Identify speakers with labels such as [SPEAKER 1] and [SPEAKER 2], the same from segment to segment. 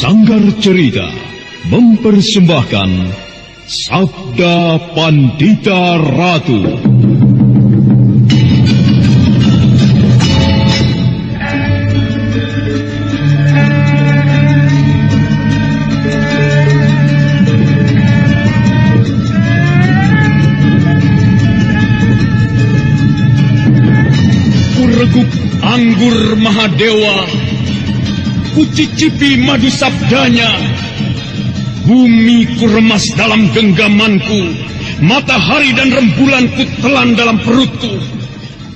[SPEAKER 1] Sanggar Cerita mempersembahkan Sabda Pandita Ratu. Kureguk anggur Mahadewa, kucicipi madu sabdanya. Bumi kuremas dalam genggamanku, matahari dan rembulan kutelan dalam perutku.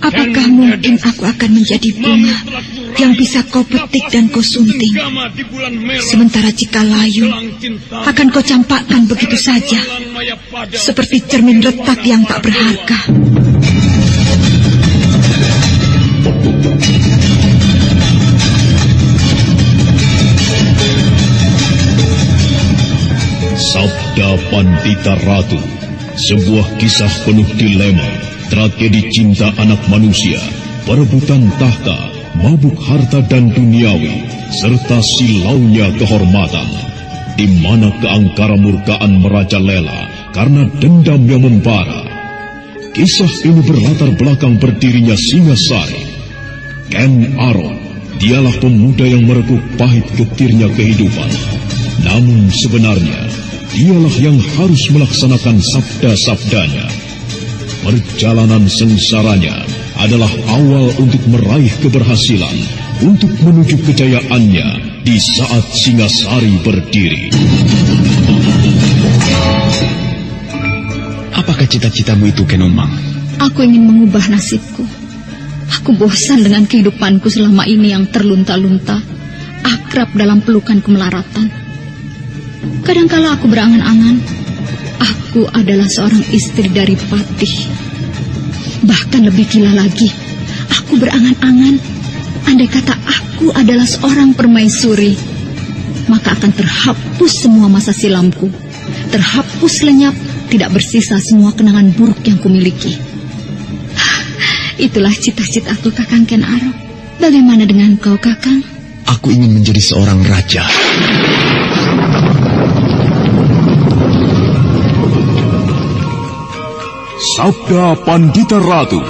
[SPEAKER 2] Apakah mungkin aku akan menjadi bunga yang bisa kau petik dan kau sunting? Sementara jika layu, akan kau campakkan begitu saja, seperti cermin retak yang tak berharga.
[SPEAKER 1] Sabda Pandita Ratu, sebuah kisah penuh dilema, tragedi cinta anak manusia, perebutan tahta, mabuk harta dan duniawi, serta silaunya kehormatan, di mana keangkara murkaan merajalela karena dendam yang membara. Kisah ini berlatar belakang berdirinya Singasari. Ken Arok, dialah pemuda yang merekuk pahit getirnya kehidupan. Namun sebenarnya, dialah yang harus melaksanakan sabda-sabdanya. Perjalanan sengsaranya adalah awal untuk meraih keberhasilan, untuk menuju kejayaannya di saat Singasari berdiri.
[SPEAKER 3] Apakah cita-citamu itu, Kenomang?
[SPEAKER 2] Aku ingin mengubah nasibku. Aku bosan dengan kehidupanku selama ini yang terlunta-lunta, akrab dalam pelukan kemelaratan. Kadangkala aku berangan-angan, aku adalah seorang istri dari Patih. Bahkan lebih gila lagi, aku berangan-angan, andai kata aku adalah seorang permaisuri, maka akan terhapus semua masa silamku, terhapus lenyap, tidak bersisa semua kenangan buruk yang kumiliki. Itulah cita-citaku, Kakang Ken Arok. Bagaimana dengan kau, Kakang?
[SPEAKER 3] Aku ingin menjadi seorang raja.
[SPEAKER 1] Sabda Pandita Ratu.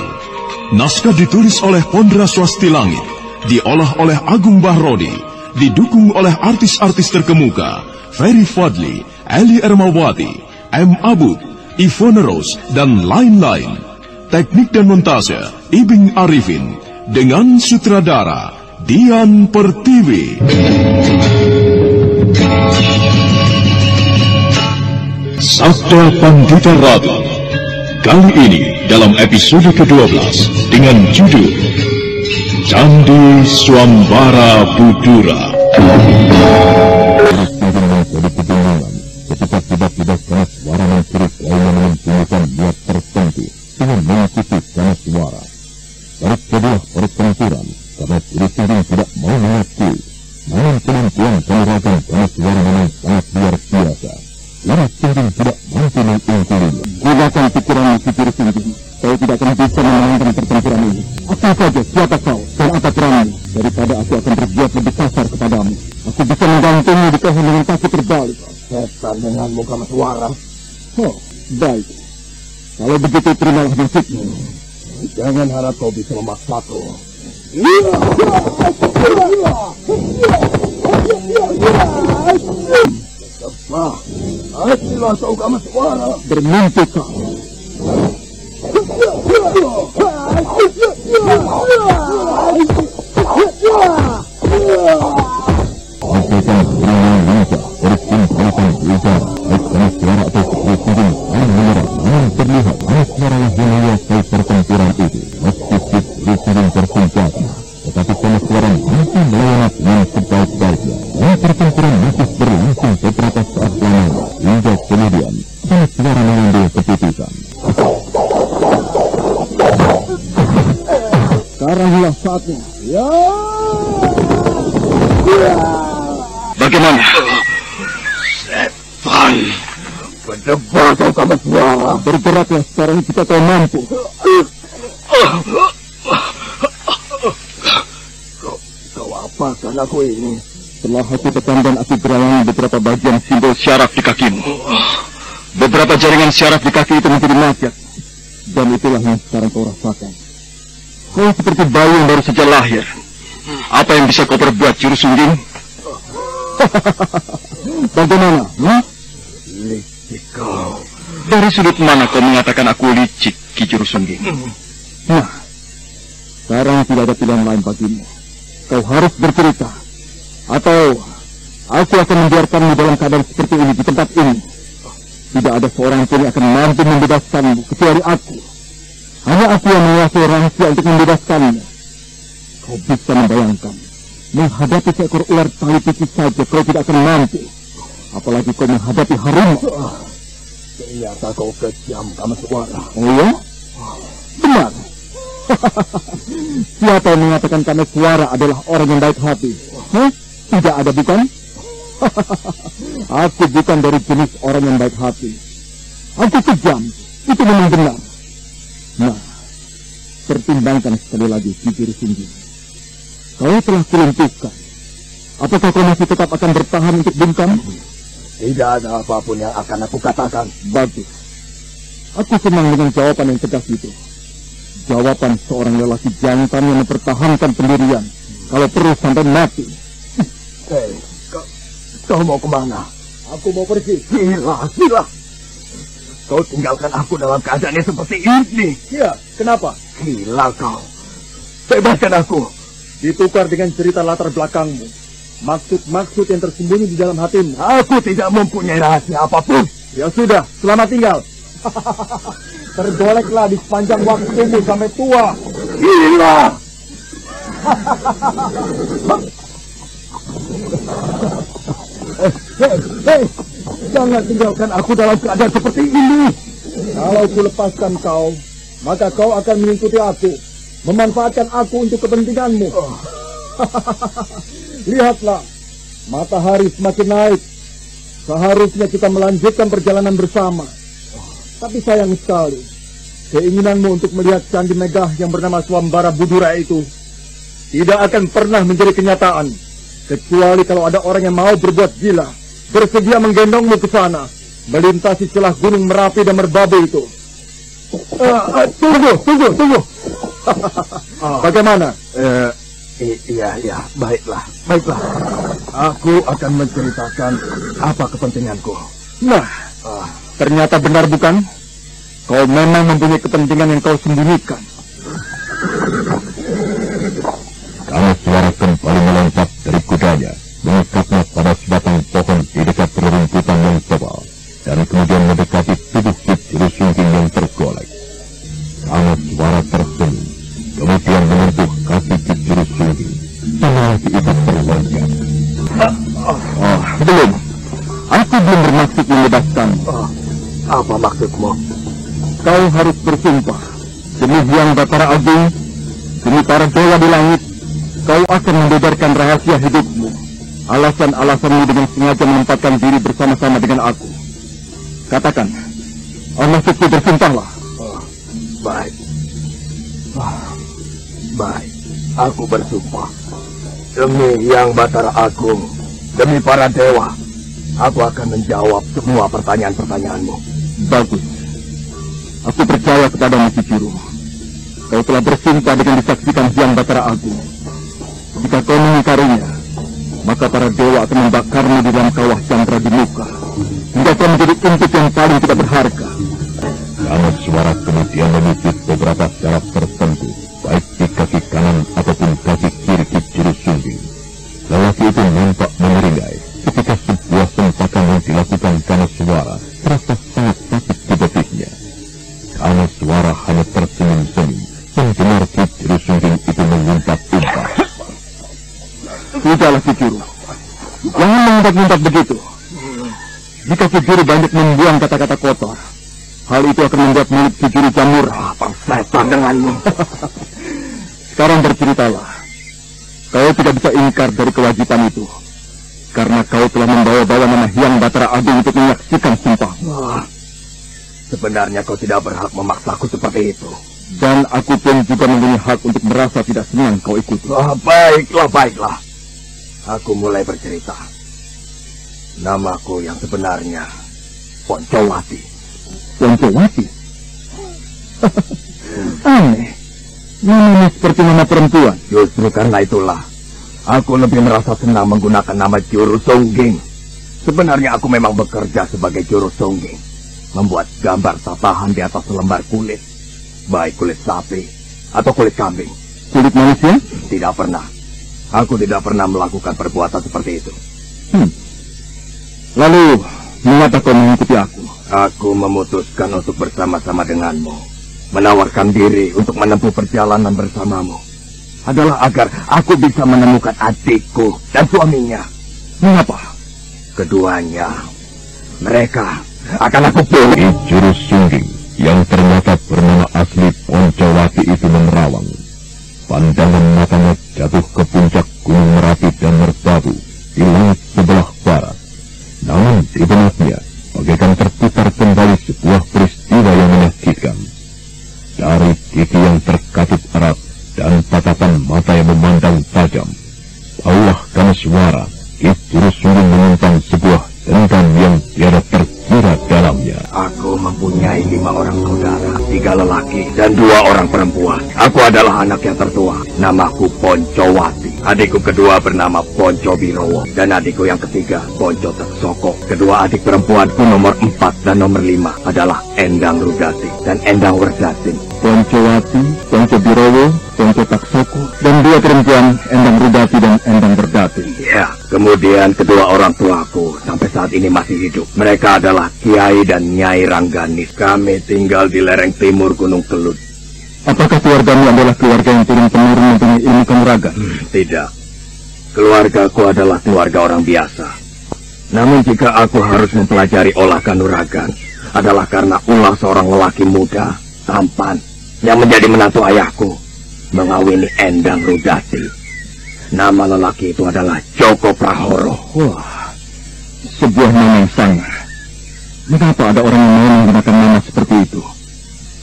[SPEAKER 1] Naskah ditulis oleh Pondra Swasti Langit, diolah oleh Agung Bahrodi, didukung oleh artis-artis terkemuka Ferry Fadli, Eli Ermawati, M. Abud, Ivone Rose, dan lain-lain. Teknik dan montase Ibing Arifin, dengan sutradara Dian Pertiwi. Sabda Pandita Ratu. Kali ini dalam episode ke-12 dengan judul Candi Swambara Budura.
[SPEAKER 4] Ketika tiba-tiba karena suara mencuri lainnya menunjukkan niat tertentu dengan mengikuti karena suara. Dari kedua pertempuran, karena diri sendiri tidak mau mengakui, namun kemampuan kanuragan karena suara memang sangat luar biasa. Diri sendiri tidak mampu mengungkulinya. Gunakan pikiranmu, diri sendiri. Saya tidak akan bisa memenangkan pertempuran ini. Apa saja, siapa kau, dan apa peranmu? Daripada aku akan berbuat lebih kasar kepadamu, aku bisa menggantungmu di pohon dengan kaki terbalik. Setan denganmu, Kamaswara. Oh, baik. Kalau begitu terimalah nasibmu. Jangan harap kau bisa memaksaku. Cepat, hasillah kau, Kamaswara. Bermimpi kau. Lakukan serangan lincah, berkumpulkan lincah, baik karena suara atau sebuah yang menyerang, namun terlihat suara yang menguasai pertempuran itu. Meski Risudin tersenjata, tetapi karena suara mampu melayani dengan sebaik-baiknya, dan pertempuran masih berlangsung beberapa saat lamanya, hingga kemudian karena suara mengambil keputusan. Sekaranglah saatnya. Ya.
[SPEAKER 3] Bagaimana?
[SPEAKER 4] Setan, berdebar kau, Kamaswara. Bergeraklah sekarang jika kau mampu. Kau apakan aku ini? Setelah aku tekan dan aku gerayangi beberapa bagian simbol syaraf di kakimu. Beberapa jaringan syaraf di kaki itu menjadi macet. Dan itulah yang sekarang kau rasakan. Kau seperti bayi yang baru saja lahir. Apa yang bisa kau perbuat, Juru Sungging? Bagaimana? Licik kau. Dari sudut mana kau mengatakan aku licik, Ki Juru Sungging? Nah, sekarang tidak ada pilihan lain bagimu. Kau harus bercerita. Atau aku akan membiarkanmu dalam keadaan seperti ini di tempat ini. Tidak ada seorang pun yang akan mampu membebaskanmu kecuali aku. Hanya aku yang menguasai rahasia untuk membebaskanmu. Kau bisa membayangkan, menghadapi seekor ular tali picik saja kau tidak akan mampu. Apalagi kau menghadapi harimau. Ternyata kau kejam, Kameswara. Oh ya? Benar. Siapa yang mengatakan Kameswara adalah orang yang baik hati? Hah? Tidak ada, bukan? Aku bukan dari jenis orang yang baik hati. Aku kejam. Itu memang benar. Nah, pertimbangkan sekali lagi, Ki Juru Sungging. Kau telah kulumpuhkan. Apakah kau masih tetap akan bertahan untuk bungkam? Tidak ada apapun yang akan aku katakan. Bagus. Aku senang dengan jawaban yang tegas itu. Jawaban seorang lelaki jantan yang mempertahankan pendirian. Kalau perlu sampai mati. Hei, kau mau kemana? Aku mau pergi. Gila. Kau tinggalkan aku dalam keadaan yang seperti ini. Iya, kenapa? Gila kau. Bebaskan aku. Ditukar dengan cerita latar belakangmu. Maksud-maksud yang tersembunyi di dalam hatimu. Aku tidak mempunyai rahasia apapun. Ya sudah, selamat tinggal. Tergoleklah di sepanjang waktumu sampai tua. Gila. Hei, jangan tinggalkan aku dalam keadaan seperti ini. Kalau ku lepaskan kau, maka kau akan mengikuti aku, memanfaatkan aku untuk kepentinganmu. Lihatlah, matahari semakin naik. Seharusnya kita melanjutkan perjalanan bersama. Tapi sayang sekali, keinginanmu untuk melihat Candi Megah yang bernama Swambara Budura itu tidak akan pernah menjadi kenyataan. Kecuali kalau ada orang yang mau berbuat gila, bersedia menggendongmu ke sana, melintasi celah gunung Merapi dan Merbabu itu. Tunggu. Bagaimana? Iya, baiklah. Aku akan menceritakan apa kepentinganku. Nah, ternyata benar bukan? Kau memang mempunyai kepentingan yang kau sembunyikan. Kameswara kembali melompat dari kudanya, mengikatnya pada sebatang pohon di dekat rerumputan yang tebal, dan kemudian mendekati tubuh Ki Juru Sungging yang tergolek. Kameswara tersenyum, kemudian menyentuh kaki Ki Juru Sungging. Lelaki itu terlonjak. Belum. Aku belum bermaksud membebaskanmu. Apa maksudmu? Kau harus bersumpah demi Hyang Batara Agung, demi para dewa di langit. Kau akan membeberkan rahasia hidupmu, alasan-alasanmu dengan sengaja menempatkan diri bersama-sama dengan aku. Katakan, maksudku bersumpahlah. Baik. Baik, aku bersumpah. Demi Hyang Batara Agung, demi para dewa, aku akan menjawab semua pertanyaan-pertanyaanmu. Bagus. Aku percaya kepadamu, Ki Juru. Kau telah bersumpah dengan disaksikan Hyang Batara Agung. Jika kau mengingkarinya, maka para dewa akan membakarmu di dalam kawah Chandra di muka, hingga kau menjadi intik yang paling tidak berharga. Kameswara kemudian memijit beberapa syaraf tertentu, baik di kaki kanan ataupun kaki kiri Ki Juru Sungging. Lelaki itu nampak menyeringai ketika sebuah sempakan yang dilakukan Kameswara terasa sangat sakit di betisnya. Kameswara hanya tersenyum-senyum mendengar Ki Juru Sungging itu mengumpat-umpat. Sudahlah, Ki Juru. Jangan mengumpat-umpat begitu. Jika Ki Juru banyak membuang kata-kata kotor, hal itu akan membuat mulut Ki Juru jamur. Persetan denganmu. Sekarang berceritalah. Kau tidak bisa ingkar dari kewajiban itu, karena kau telah membawa-bawa nama Hyang Batara Agung untuk menyaksikan sumpahmu. Sebenarnya kau tidak berhak memaksaku seperti itu. Dan aku pun juga mempunyai hak untuk merasa tidak senang kau ikuti. Baiklah.
[SPEAKER 5] Aku mulai bercerita. Namaku yang sebenarnya Poncowati.
[SPEAKER 4] Poncowati? Aneh. Namanya seperti nama perempuan.
[SPEAKER 5] Justru karena itulah aku lebih merasa senang menggunakan nama Juru Songging. Sebenarnya aku memang bekerja sebagai Juru Songging, membuat gambar tatahan di atas lembar kulit, baik kulit sapi atau kulit kambing.
[SPEAKER 4] Kulit manusia?
[SPEAKER 5] Tidak pernah. Aku tidak pernah melakukan perbuatan seperti itu.
[SPEAKER 4] Lalu, mengapa kau mengikuti aku?
[SPEAKER 5] Aku memutuskan untuk bersama-sama denganmu, menawarkan diri untuk menempuh perjalanan bersamamu. Adalah agar aku bisa menemukan adikku dan suaminya.
[SPEAKER 4] Mengapa?
[SPEAKER 5] Keduanya, mereka akan aku pilih.
[SPEAKER 4] Juru Songging yang ternyata bernama asli Poncowati itu menerawang. Pandangan matanya jatuh ke puncak Gunung Merapi dan Merbabu di langit sebelah barat. Namun di benaknya bagaikan terputar kembali sebuah peristiwa yang menyakitkan. Dari gigi yang terkatup erat dan tatapan mata yang memandang tajam, baulah karena suara Juru Songging menyimpan sebuah dendam yang tiada terkira dalamnya.
[SPEAKER 5] Aku mempunyai 5 orang saudara, 3 lelaki dan 2 orang perempuan. Aku adalah anak yang tertua. Namaku Poncowati. Adikku kedua bernama Poncobirowo dan adikku yang ketiga Ponco Taksoko. Kedua adik perempuanku nomor 4 dan nomor 5 adalah Endang Rudati dan Endang Werdatin.
[SPEAKER 4] Poncowati, Poncobirowo, Ponco Taksoko, dan 2 perempuan, Endang Rudati dan Endang Werdatin.
[SPEAKER 5] Ya, kemudian kedua orang tuaku sampai saat ini masih hidup. Mereka adalah Kiai dan Nyai Rangganis. Kami tinggal di lereng timur Gunung Kelut.
[SPEAKER 4] Apakah keluargamu adalah keluarga yang turun-temurun mempunyai ilmu kanuragan?
[SPEAKER 5] Tidak. Keluargaku adalah keluarga orang biasa. Namun jika aku harus mempelajari olah kanuragan, adalah karena ulah seorang lelaki muda, tampan, yang menjadi menantu ayahku, mengawini Endang Rudati. Nama lelaki itu adalah Joko Prahoro.
[SPEAKER 4] Wah, sebuah nama yang sangar. Mengapa ada orang yang mau menggunakan nama seperti itu?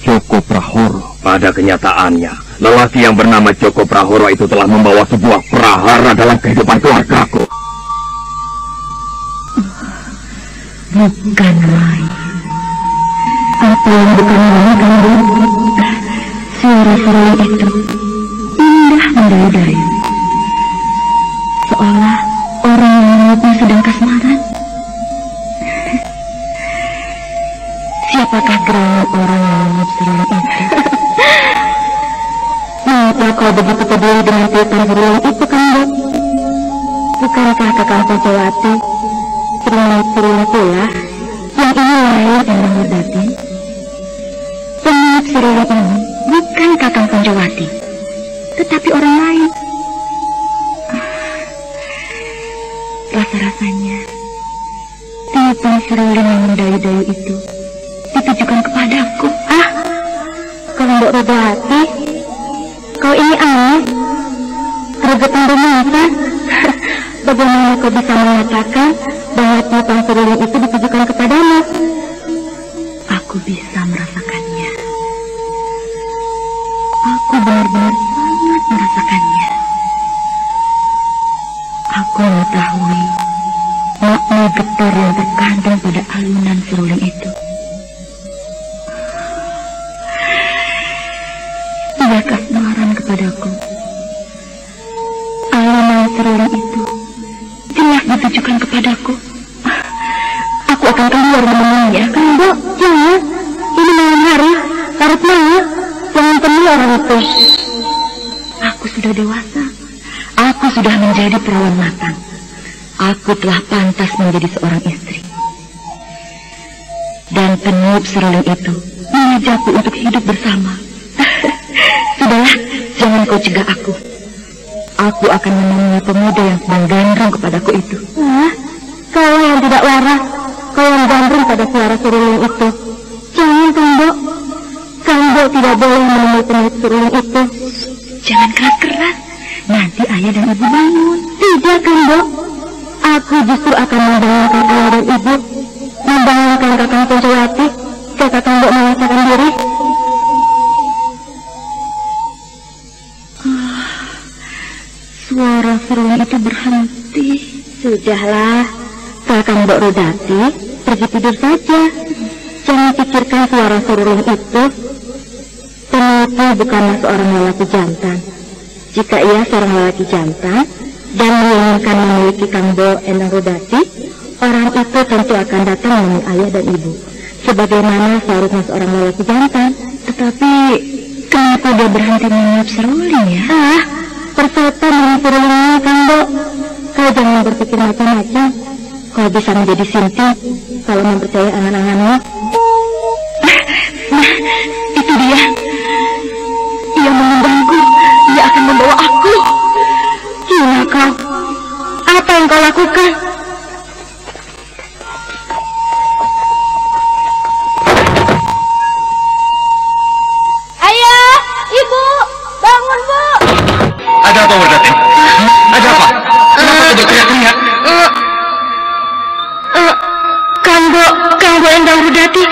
[SPEAKER 4] Joko Prahoro.
[SPEAKER 5] Pada kenyataannya, lelaki yang bernama Joko Prahoro itu telah membawa sebuah prahara dalam kehidupan keluargaku.
[SPEAKER 2] Bukan main. Apa yang bukan main, kamu? Suara-suara itu indah mendayu-dayu, seolah orang yang menurutnya sedang kasmaran. Siapakah gerangan orang yang menurut seruling itu? Mengapa kau begitu peduli dengan tiupan seruling itu, Kandung? Bukankah Kakang Poncowati seruling pula yang ini lain Endang Werdatin? Pemilik seruling ini bukan Kakang Poncowati, tetapi orang lain. Rasa-rasanya tiupan seruling yang mendayu-dayu itu ditujukan kepadaku. Mbok Rodowati, kau ini aneh, gregetan rumahan. Bagaimana kau bisa mengatakan bahwa tiupan seruling itu ditujukan kepadamu? Aku bisa merasakannya. Aku benar-benar sangat merasakannya. Aku mengetahui makna getar yang terkandung pada alunan seruling itu. Ia kasmaran kepadaku. Alunan seruling itu jelas ditujukan kepadaku. Aku akan keluar menemuinya. Kandok, jangan. Ini malam hari, larut malam. Jangan temui orang itu. Aku sudah dewasa. Aku sudah menjadi perawan matang. Aku telah pantas menjadi seorang istri. Dan peniup seruling itu mengajakku untuk hidup bersama. Sudahlah, jangan kau cegah aku. Aku akan menemui pemuda yang sedang gandrung kepadaku itu. Kau yang tidak waras, kau yang gandrung pada suara seruling itu. Jangan, Kandok. Kandok tidak boleh menemui peniup seruling itu. Jangan keras-keras, nanti ayah dan ibu bangun. Tidak, Kandok. Aku justru akan membangunkan ayah dan ibu, membangunkan Kakang Poncowati, jika Kandok mengatakan diri.
[SPEAKER 6] seruling itu berhenti. Sudahlah, Kakang Mbok Rudati, pergi tidur saja. Jangan pikirkan suara seruling itu. Peneliti bukanlah seorang lelaki jantan. Jika ia seorang lelaki jantan dan menginginkan memiliki Kang Mbok Endang Rudati, orang itu tentu akan datang menemui ayah dan ibu, sebagaimana seharusnya seorang lelaki jantan. Tetapi kenapa dia berhenti meniup seruling ya? Persetan dengan seruling ini, Kang Mbok. Kau jangan berpikir macam-macam. Kau bisa menjadi Sinti kalau mempercayai angan-anganmu. Nah, itu dia. Ia mengundangku. Dia akan membawa aku. Gila kau. Apa yang kau lakukan?
[SPEAKER 7] Ayah, Ibu, bangun, Bu.
[SPEAKER 5] Ada apa, Wardati? Ada apa? Kenapa kau berteriak-teriak?
[SPEAKER 6] Kang Mbok Endang Rudati,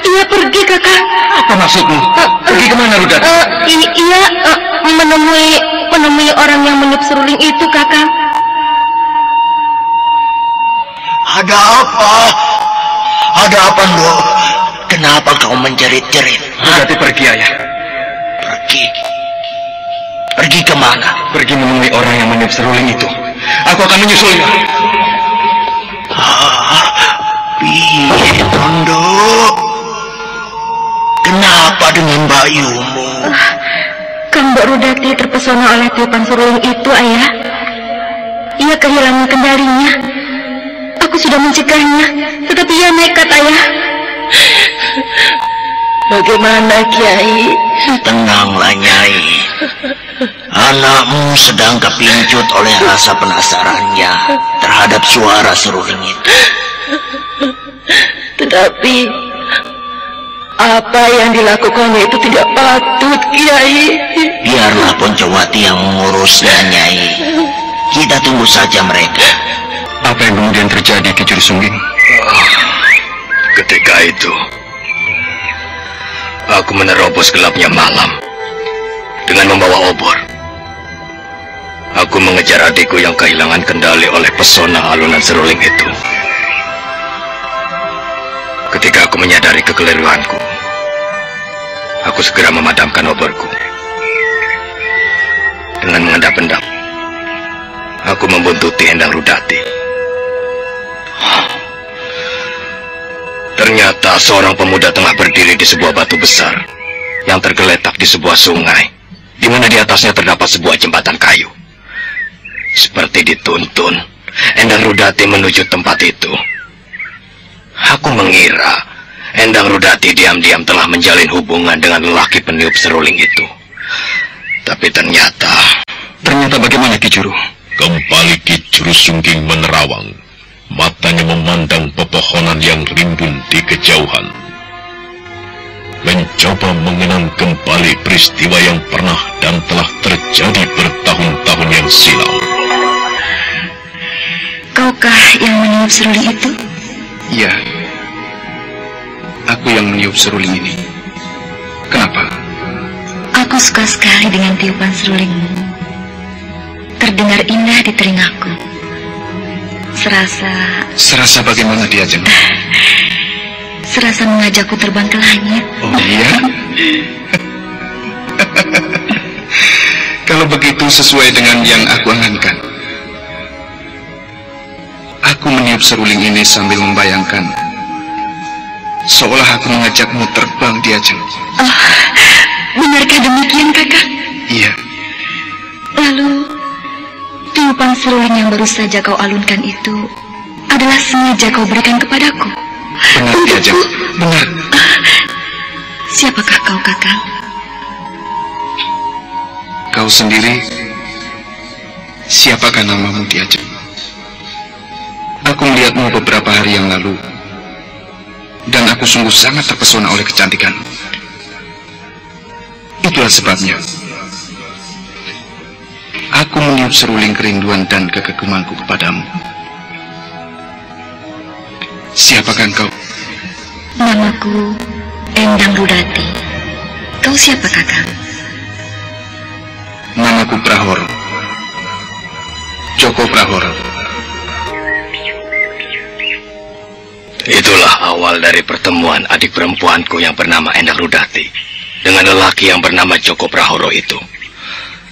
[SPEAKER 6] ia pergi, Kakang.
[SPEAKER 5] Apa maksudmu? Pergi kemana, Rudati?
[SPEAKER 6] Ia menemui orang yang meniup seruling itu, Kakang.
[SPEAKER 8] Ada apa? Ada apa, Mbok? Kenapa kau menjerit-jerit?
[SPEAKER 5] Rudati pergi, Ayah.
[SPEAKER 8] Pergi? Pergi kemana?
[SPEAKER 5] Pergi menemui orang yang meniup seruling itu. Aku akan menyusulnya.
[SPEAKER 8] Piye, Tondo? Kenapa dengan bayumu?
[SPEAKER 6] Kang Mbok Rudati terpesona oleh tiupan seruling itu, Ayah. Ia kehilangan kendalinya. Aku sudah mencegahnya, tetapi ia nekat, Ayah.
[SPEAKER 8] Bagaimana, Kiai? Tenanglah, Nyai. Anakmu sedang kepincut oleh rasa penasarannya terhadap suara seruling itu.
[SPEAKER 6] Tetapi apa yang dilakukannya itu tidak patut, Kiai.
[SPEAKER 8] Biarlah Poncowati yang mengurusnya, Nyai. Kita tunggu saja mereka.
[SPEAKER 5] Apa yang kemudian terjadi, Ki Juru Sungging? Ketika itu, aku menerobos gelapnya malam dengan membawa obor. Aku mengejar adikku yang kehilangan kendali oleh pesona alunan seruling itu. Ketika aku menyadari kekeliruanku, aku segera memadamkan oborku. Dengan mengendap-endap, aku membuntuti Endang Rudati. Ternyata seorang pemuda tengah berdiri di sebuah batu besar yang tergeletak di sebuah sungai, di mana di atasnya terdapat sebuah jembatan kayu. Seperti dituntun, Endang Rudati menuju tempat itu. Aku mengira Endang Rudati diam-diam telah menjalin hubungan dengan lelaki peniup seruling itu. Tapi ternyata bagaimana, Ki Juru?
[SPEAKER 1] Kembali Ki Juru Sungging menerawang. Matanya memandang pepohonan yang rimbun di kejauhan. Mencoba mengenang kembali peristiwa yang pernah dan telah terjadi bertahun-tahun yang silam.
[SPEAKER 6] Kaukah yang meniup seruling itu?
[SPEAKER 5] Iya, aku yang meniup seruling ini. Kenapa?
[SPEAKER 6] Aku suka sekali dengan tiupan serulingmu. Terdengar indah di telingaku. Serasa
[SPEAKER 5] Bagaimana dia, Jeng?
[SPEAKER 6] Serasa mengajakku terbang ke langit.
[SPEAKER 5] Oh iya? Kalau begitu sesuai dengan yang aku angankan. Aku meniup seruling ini sambil membayangkan seolah aku mengajakmu terbang di Ajeng.
[SPEAKER 6] Oh, benarkah demikian, Kakak?
[SPEAKER 5] Iya.
[SPEAKER 6] Lalu, tiupan seruling yang baru saja kau alunkan itu adalah sengaja kau berikan kepadaku?
[SPEAKER 5] Benar, Ki Ajeng. Benar.
[SPEAKER 6] Siapakah kau, Kakang?
[SPEAKER 5] Kau sendiri, siapakah namamu, Ki Ajeng? Aku melihatmu beberapa hari yang lalu, dan aku sungguh sangat terpesona oleh kecantikanmu. Itulah sebabnya aku meniup seruling kerinduan dan kekegumanku kepadamu. Siapakah engkau?
[SPEAKER 6] Namaku Endang Rudati. Kau siapa, Kakang?
[SPEAKER 5] Namaku Prahoro.
[SPEAKER 3] Joko Prahoro.
[SPEAKER 5] Itulah awal dari pertemuan adik perempuanku yang bernama Endang Rudati dengan lelaki yang bernama Joko Prahoro itu.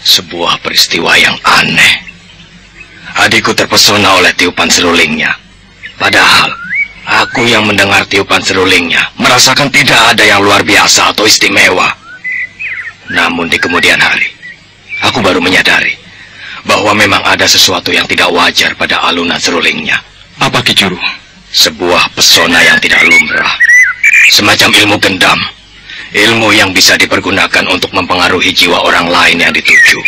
[SPEAKER 5] Sebuah peristiwa yang aneh. Adikku terpesona oleh tiupan serulingnya. Padahal aku yang mendengar tiupan serulingnya merasakan tidak ada yang luar biasa atau istimewa. Namun di kemudian hari, aku baru menyadari bahwa memang ada sesuatu yang tidak wajar pada alunan serulingnya.
[SPEAKER 3] Apa Ki Juru?
[SPEAKER 5] Sebuah pesona yang tidak lumrah. Semacam ilmu gendam. Ilmu yang bisa dipergunakan untuk mempengaruhi jiwa orang lain yang dituju.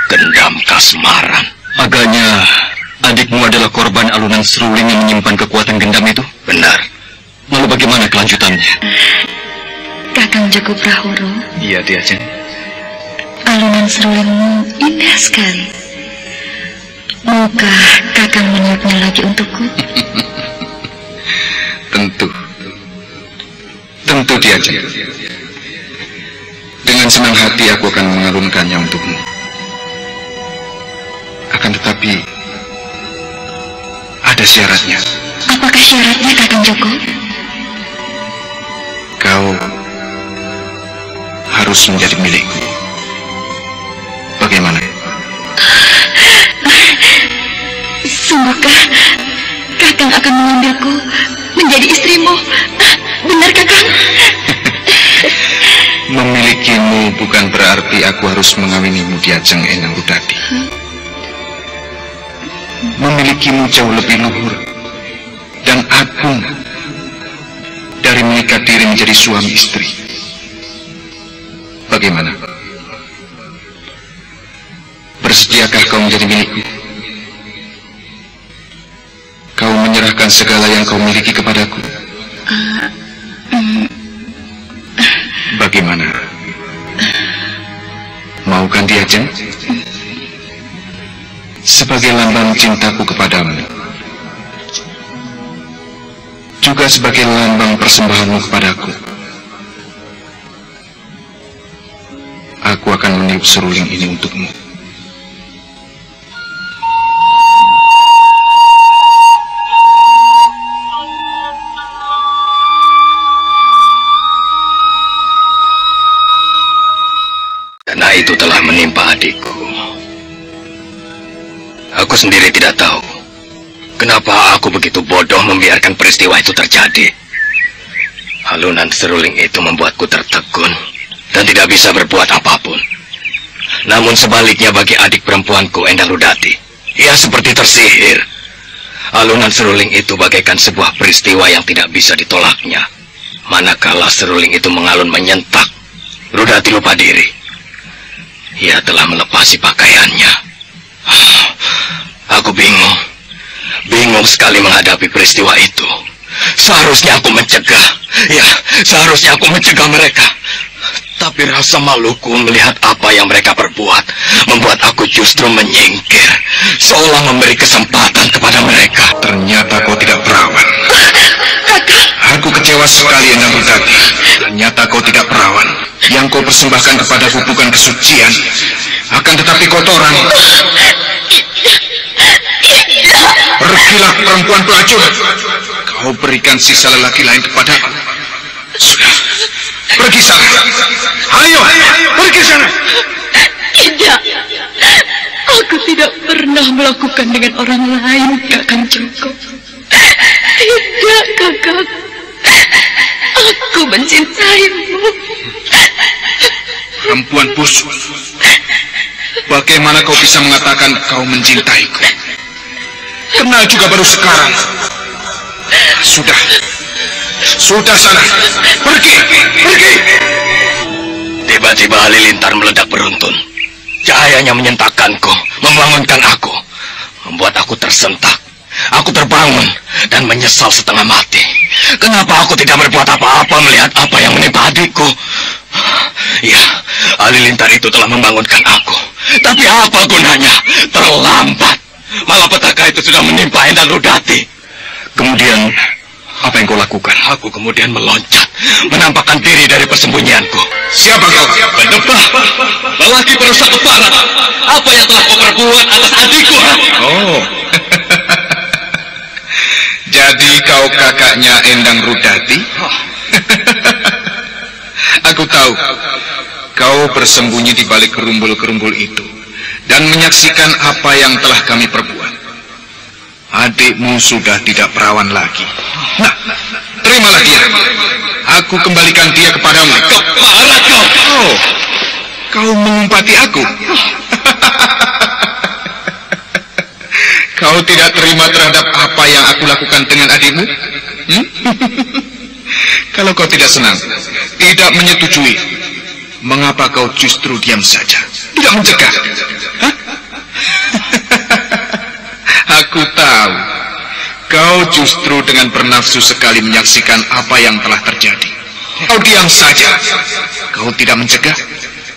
[SPEAKER 5] Gendam kasmaran.
[SPEAKER 3] Agaknya adikmu adalah korban alunan seruling yang menyimpan kekuatan gendam itu?
[SPEAKER 5] Benar.
[SPEAKER 3] Lalu bagaimana kelanjutannya?
[SPEAKER 6] Kakang Joko Prahoro.
[SPEAKER 3] Iya, Diajeng.
[SPEAKER 6] Alunan serulingmu indah sekali. Maukah Kakang meniupnya lagi untukku?
[SPEAKER 3] Tentu Diajeng. Dengan senang hati aku akan mengalunkannya untukmu. Akan tetapi ada syaratnya.
[SPEAKER 6] Apakah syaratnya, Kakang Joko?
[SPEAKER 3] Kau harus menjadi milikku. Bagaimana?
[SPEAKER 6] Sungguhkah Kakang akan mengambilku menjadi istrimu? Benar, Kakang?
[SPEAKER 3] Memilikimu bukan berarti aku harus mengawinimu, Diajeng Endang Rudati. Memilikimu jauh lebih luhur dan agung dari mengikat diri menjadi suami istri. Bagaimana? Bersediakah kau menjadi milikku? Kau menyerahkan segala yang kau miliki kepadaku? Bagaimana? Mau kan Diajeng? Sebagai lambang cintaku kepadamu, juga sebagai lambang persembahanmu kepadaku, aku akan meniup seruling ini untukmu.
[SPEAKER 5] Karena itu telah menimpa adikku. Aku sendiri tidak tahu kenapa aku begitu bodoh membiarkan peristiwa itu terjadi. Alunan seruling itu membuatku tertegun dan tidak bisa berbuat apapun. Namun sebaliknya bagi adik perempuanku Endang Rudati, ia seperti tersihir. Alunan seruling itu bagaikan sebuah peristiwa yang tidak bisa ditolaknya. Manakala seruling itu mengalun menyentak, Rudati lupa diri. Ia telah melepasi pakaiannya. Aku bingung sekali menghadapi peristiwa itu. Seharusnya aku mencegah. Ya, seharusnya aku mencegah mereka. Tapi rasa maluku melihat apa yang mereka perbuat membuat aku justru menyingkir, seolah memberi kesempatan kepada mereka.
[SPEAKER 3] Ternyata kau tidak perawan. Aku kecewa sekali, Endang Rudati. Ternyata kau tidak perawan. Yang kau persembahkan kepadaku bukan kesucian, akan tetapi kotoran. Pergilah perempuan pelacur. Kau berikan sisa lelaki lain kepada aku. Sudah, pergi sana. Ayo, pergi sana.
[SPEAKER 6] Tidak. Aku tidak pernah melakukan dengan orang lain, Kakang Joko. Tidak, Kakang. Aku mencintaimu.
[SPEAKER 3] Perempuan busuk. Bagaimana kau bisa mengatakan kau mencintaiku? Kenal juga baru sekarang. Sudah sana. Pergi.
[SPEAKER 5] Tiba-tiba halilintar meledak beruntun. Cahayanya menyentakkanku, membangunkan aku, membuat aku tersentak. Aku terbangun dan menyesal setengah mati. Kenapa aku tidak berbuat apa-apa melihat apa yang menimpa adikku? Ya, halilintar itu telah membangunkan aku. Tapi apa gunanya? Terlambat. Malapetaka itu sudah menimpa Endang Rudati.
[SPEAKER 3] Kemudian Apa yang kau lakukan?
[SPEAKER 5] Aku kemudian meloncat, menampakkan diri dari persembunyianku.
[SPEAKER 3] Siapa kau?
[SPEAKER 5] Berdebah, lelaki perusak keparat. Apa yang telah kau perbuat atas adikku?
[SPEAKER 3] Oh, jadi kau kakaknya Endang Rudati? Aku tahu, kau bersembunyi di balik gerumbul-gerumbul itu dan menyaksikan apa yang telah kami perbuat. Adikmu sudah tidak perawan lagi. Nah, terimalah dia. Aku kembalikan dia kepadamu.
[SPEAKER 5] Keparat kau!
[SPEAKER 3] Oh, kau mengumpati aku. Kau tidak terima terhadap apa yang aku lakukan dengan adikmu? Kalau kau tidak senang, tidak menyetujui, mengapa kau justru diam saja? Tidak mencegah? Hah? Aku tahu, kau justru dengan bernafsu sekali menyaksikan apa yang telah terjadi. Kau diam saja. Kau tidak mencegah.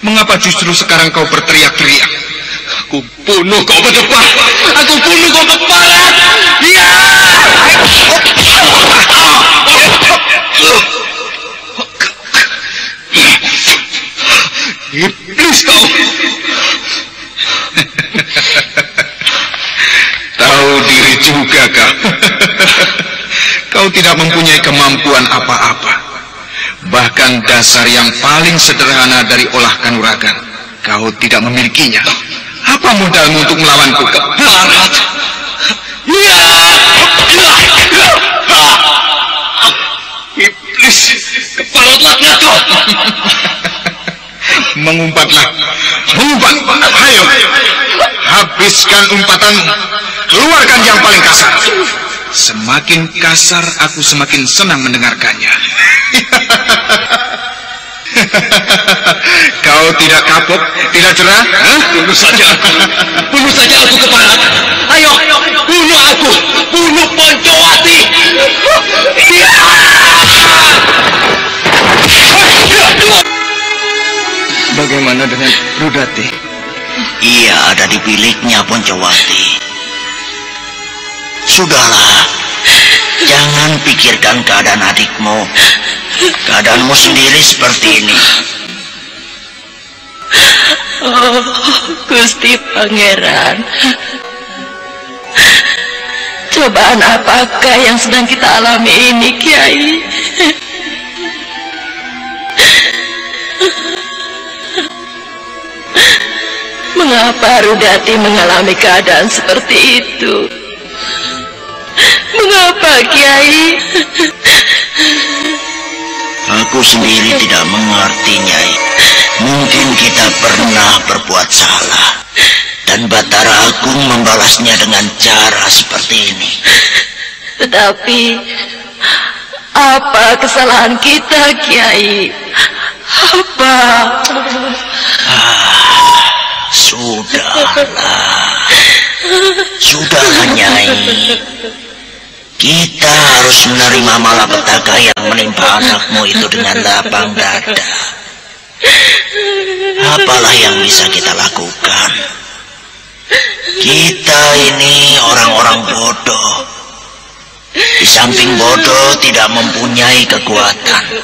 [SPEAKER 3] Mengapa justru sekarang kau berteriak-teriak?
[SPEAKER 5] Aku bunuh kau berdebah! Aku bunuh kau keparat! Ya! Iblis kau!
[SPEAKER 3] Tahu diri juga kau. Kau tidak mempunyai kemampuan apa-apa. Bahkan dasar yang paling sederhana dari olah kanuragan, kau tidak memilikinya. Apa modalmu untuk melawanku?
[SPEAKER 5] Keparat! Ya! Iblis! Keparat laknat kau!
[SPEAKER 3] Mengumpatlah. Mengumpat. Ayo. Habiskan umpatanmu. Keluarkan yang paling kasar. Semakin kasar aku semakin senang mendengarkannya. Kau tidak kapok, tidak cerah?
[SPEAKER 5] Bunuh saja aku. Bunuh saja aku keparat. Ayo, bunuh aku. Bunuh Poncowati.
[SPEAKER 3] Bagaimana dengan Rudati?
[SPEAKER 8] Ia ada di biliknya, Poncowati. Sudahlah, jangan pikirkan keadaan adikmu. Keadaanmu sendiri seperti ini.
[SPEAKER 9] Oh, Gusti Pangeran. Cobaan apakah yang sedang kita alami ini, Kiai? Mengapa Rudati mengalami keadaan seperti itu? Mengapa, Kiai?
[SPEAKER 8] Aku sendiri tidak mengerti, Nyai. Mungkin kita pernah berbuat salah, dan Batara Agung membalasnya dengan cara seperti ini.
[SPEAKER 9] Tetapi, apa kesalahan kita, Kiai? Apa?
[SPEAKER 8] Sudahlah, Nyai. Kita harus menerima malapetaka yang menimpa anakmu itu dengan lapang dada. Apalah yang bisa kita lakukan? Kita ini orang-orang bodoh. Di samping bodoh tidak mempunyai kekuatan.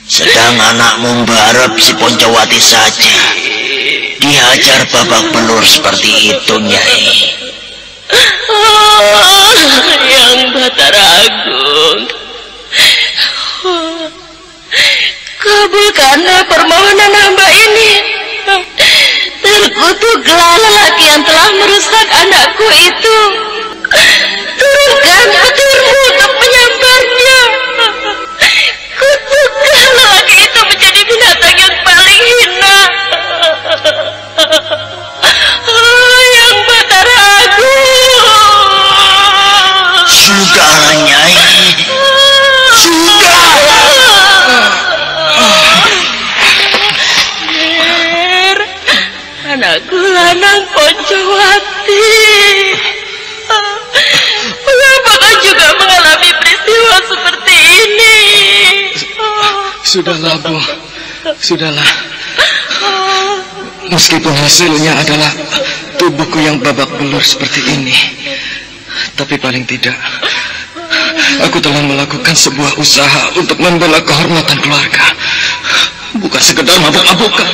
[SPEAKER 8] Sedang anakmu Mbak si Poncowati saja dihajar babak belur seperti itu, Nyai.
[SPEAKER 9] Oh, Yang Batara Agung, kabulkanlah permohonan hamba ini. Terkutuklah lelaki yang telah merusak anakku itu. Turunkan petirmu untuk menyambarnya. Kutuklah lelaki itu menjadi binatang yang paling hina. Yang Batara Agung.
[SPEAKER 8] Sudahlah, Nyai. Sudah.
[SPEAKER 9] Anakku lanang Poncowati. Mengapa kau juga mengalami peristiwa seperti ini?
[SPEAKER 10] Sudahlah, Bu. Sudahlah. Meskipun hasilnya adalah tubuhku yang babak belur seperti ini, tapi paling tidak Aku telah melakukan sebuah usaha untuk membela kehormatan keluarga. Bukan sekedar mabuk-mabukan.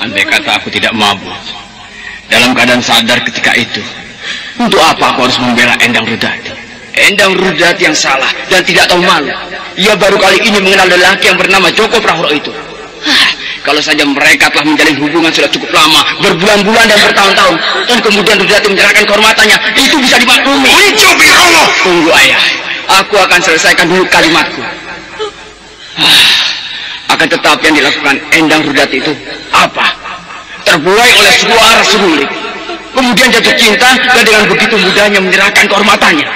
[SPEAKER 11] Andai kata aku tidak mabuk, dalam keadaan sadar ketika itu, untuk apa aku harus membela Endang Rudati? Endang Rudati yang salah dan tidak tahu malu. Ia baru kali ini mengenal lelaki yang bernama Joko Prahoro itu. Kalau saja mereka telah menjalin hubungan sudah cukup lama, berbulan-bulan dan bertahun-tahun, dan kemudian Rudati menyerahkan kehormatannya, itu bisa dimaklumi. Tunggu ayah, aku akan selesaikan dulu kalimatku. Akan tetapi yang dilakukan Endang Rudati itu apa? Terbuai oleh suara seruling, kemudian jatuh cinta dan dengan begitu mudahnya menyerahkan kehormatannya.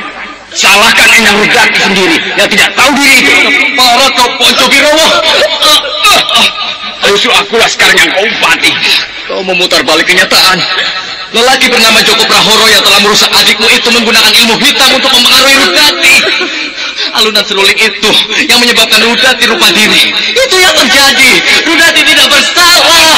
[SPEAKER 11] Salahkan Endang Rudati sendiri yang tidak tahu diri itu.
[SPEAKER 10] Para kau Ponco Birowo.
[SPEAKER 11] Justru akulah sekarang yang kau umpati.
[SPEAKER 10] Kau memutar balik kenyataan. Lelaki bernama Joko Prahoro yang telah merusak adikmu itu menggunakan ilmu hitam untuk mempengaruhi Rudati. Alunan seruling itu yang menyebabkan Rudati lupa diri. Itu yang terjadi. Rudati tidak bersalah.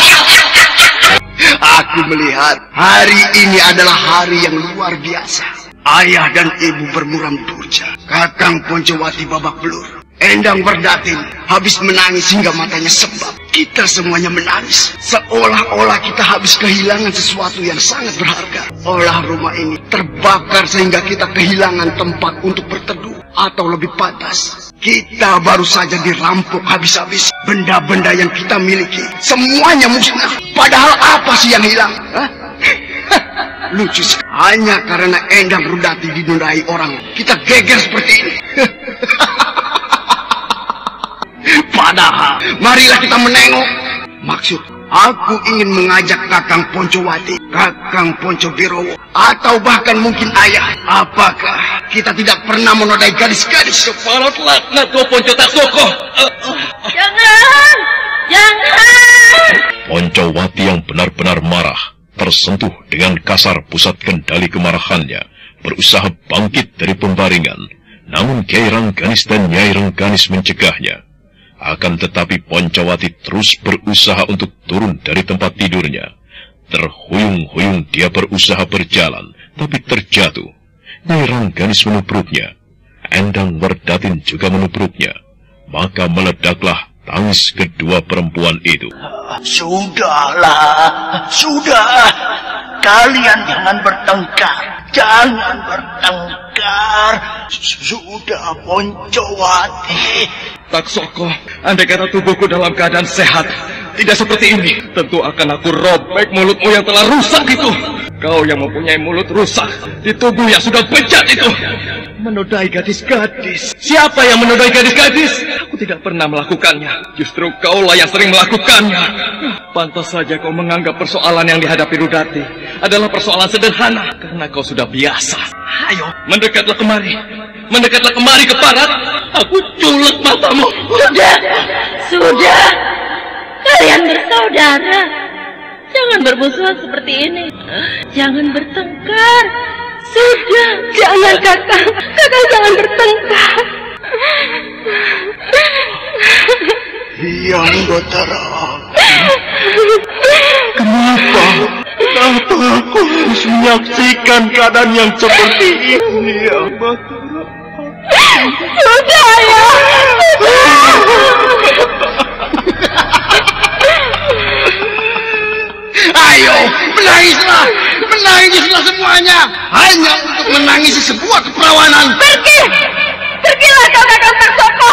[SPEAKER 12] Aku melihat hari ini adalah hari yang luar biasa. Ayah dan ibu bermuram durja. Kakang Poncowati babak belur. Endang Werdatin habis menangis hingga matanya sebab. Kita semuanya menangis. Seolah-olah kita habis kehilangan sesuatu yang sangat berharga. Olah rumah ini terbakar sehingga kita kehilangan tempat untuk berteduh. Atau lebih pantas, kita baru saja dirampok habis-habis. Benda-benda yang kita miliki semuanya musnah. Padahal apa sih yang hilang? Lucu sekali. Hanya karena Endang Rudati dinodai orang, kita geger seperti ini. Padahal, marilah kita menengok. Maksud, aku ingin mengajak Kakang Poncowati, Kakang Ponco Birowo, atau bahkan mungkin ayah. Apakah kita tidak pernah menodai gadis-gadis?
[SPEAKER 10] Kepala laknat kau Ponco Tasoko.
[SPEAKER 7] Jangan! Jangan!
[SPEAKER 1] Poncowati yang benar-benar marah, tersentuh dengan kasar pusat kendali kemarahannya, berusaha bangkit dari pembaringan. Namun Kiai Rengganis dan Nyai Rengganis mencegahnya. Akan tetapi Poncowati terus berusaha untuk turun dari tempat tidurnya. Terhuyung-huyung dia berusaha berjalan, tapi terjatuh. Nyai Rengganis menubruknya. Endang Werdatin juga menubruknya. Maka meledaklah tangis kedua perempuan itu.
[SPEAKER 8] Sudahlah, sudah. Kalian jangan bertengkar. Jangan bertengkar. Sudah, Poncowati.
[SPEAKER 10] Taksoko, andai kata tubuhku dalam keadaan sehat, tidak seperti ini, tentu akan aku robek mulutmu yang telah rusak itu. Kau yang mempunyai mulut rusak di tubuh yang sudah bejat itu. Menodai gadis-gadis. Siapa yang menodai gadis-gadis? Aku tidak pernah melakukannya. Justru kaulah yang sering melakukannya. Pantas saja kau menganggap persoalan yang dihadapi Rudati adalah persoalan sederhana karena kau sudah biasa. Ayo, mendekatlah kemari. Mendekatlah kemari ke barat. Aku culek matamu.
[SPEAKER 7] Sudah. Kalian bersaudara. Jangan bermusuhan seperti ini. Jangan bertengkar. Sudah. Jangan, Kakang. Kakang jangan bertengkar.
[SPEAKER 12] Yang Batara. Kenapa aku harus menyaksikan keadaan yang seperti ini, Yang Batara?
[SPEAKER 7] Sudah, ya.
[SPEAKER 12] Ayo, menangislah. Menangislah semuanya. Hanya untuk menangisi sebuah keperawanan.
[SPEAKER 7] Pergi. Pergilah kau, Kakang Taksoko.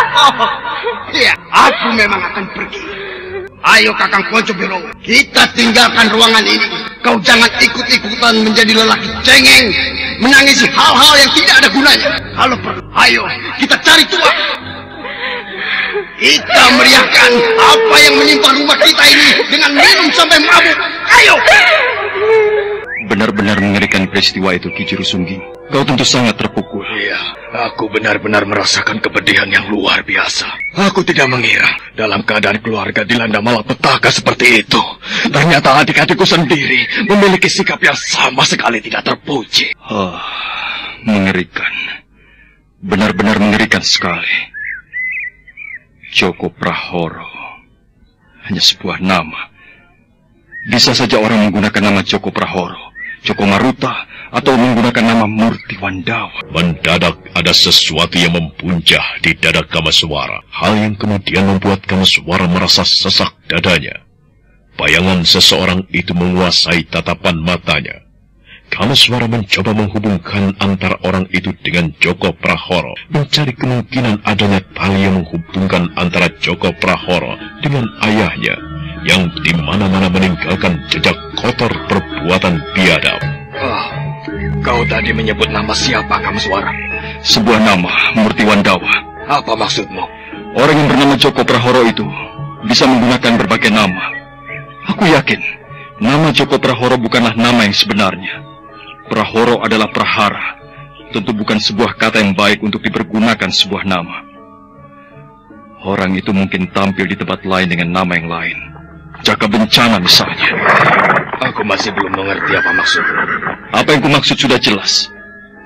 [SPEAKER 12] Iya, aku memang akan pergi. Ayo Kakang Ponco Birowo, kita tinggalkan ruangan ini. Kau jangan ikut-ikutan menjadi lelaki cengeng, menangisi hal-hal yang tidak ada gunanya. Kalau perlu, ayo kita cari tuan. Kita meriahkan apa yang menimpa rumah kita ini dengan minum sampai mabuk. Ayo.
[SPEAKER 3] Benar-benar mengerikan peristiwa itu, Ki Jurusunggi. Kau tentu sangat terpukul.
[SPEAKER 5] Iya, aku benar-benar merasakan kepedihan yang luar biasa. Aku tidak mengira dalam keadaan keluarga dilanda malapetaka seperti itu. Ternyata adik-adikku sendiri memiliki sikap yang sama sekali tidak terpuji.
[SPEAKER 3] Mengerikan. Benar-benar mengerikan sekali. Joko Prahoro. Hanya sebuah nama. Bisa saja orang menggunakan nama Joko Prahoro, Joko Maruta,
[SPEAKER 10] atau menggunakan nama Murti Wandawa.
[SPEAKER 1] Mendadak ada sesuatu yang mempuncah di dada Kamaswara. Hal yang kemudian membuat Kamaswara merasa sesak dadanya. Bayangan seseorang itu menguasai tatapan matanya. Kamaswara mencoba menghubungkan antara orang itu dengan Joko Prahoro, mencari kemungkinan adanya tali yang menghubungkan antara Joko Prahoro dengan ayahnya, yang di mana-mana meninggalkan jejak kotor perbuatan biadab.
[SPEAKER 10] Kau tadi menyebut nama siapa, Kamaswara? Sebuah nama, Murti Wandawa. Apa maksudmu? Orang yang bernama Joko Prahoro itu bisa menggunakan berbagai nama. Aku yakin, nama Joko Prahoro bukanlah nama yang sebenarnya. Prahoro adalah prahara. Tentu bukan sebuah kata yang baik untuk dipergunakan sebuah nama. Orang itu mungkin tampil di tempat lain dengan nama yang lain. Jaka Bencana misalnya. Aku masih belum mengerti apa maksudmu. Apa yang kumaksud sudah jelas.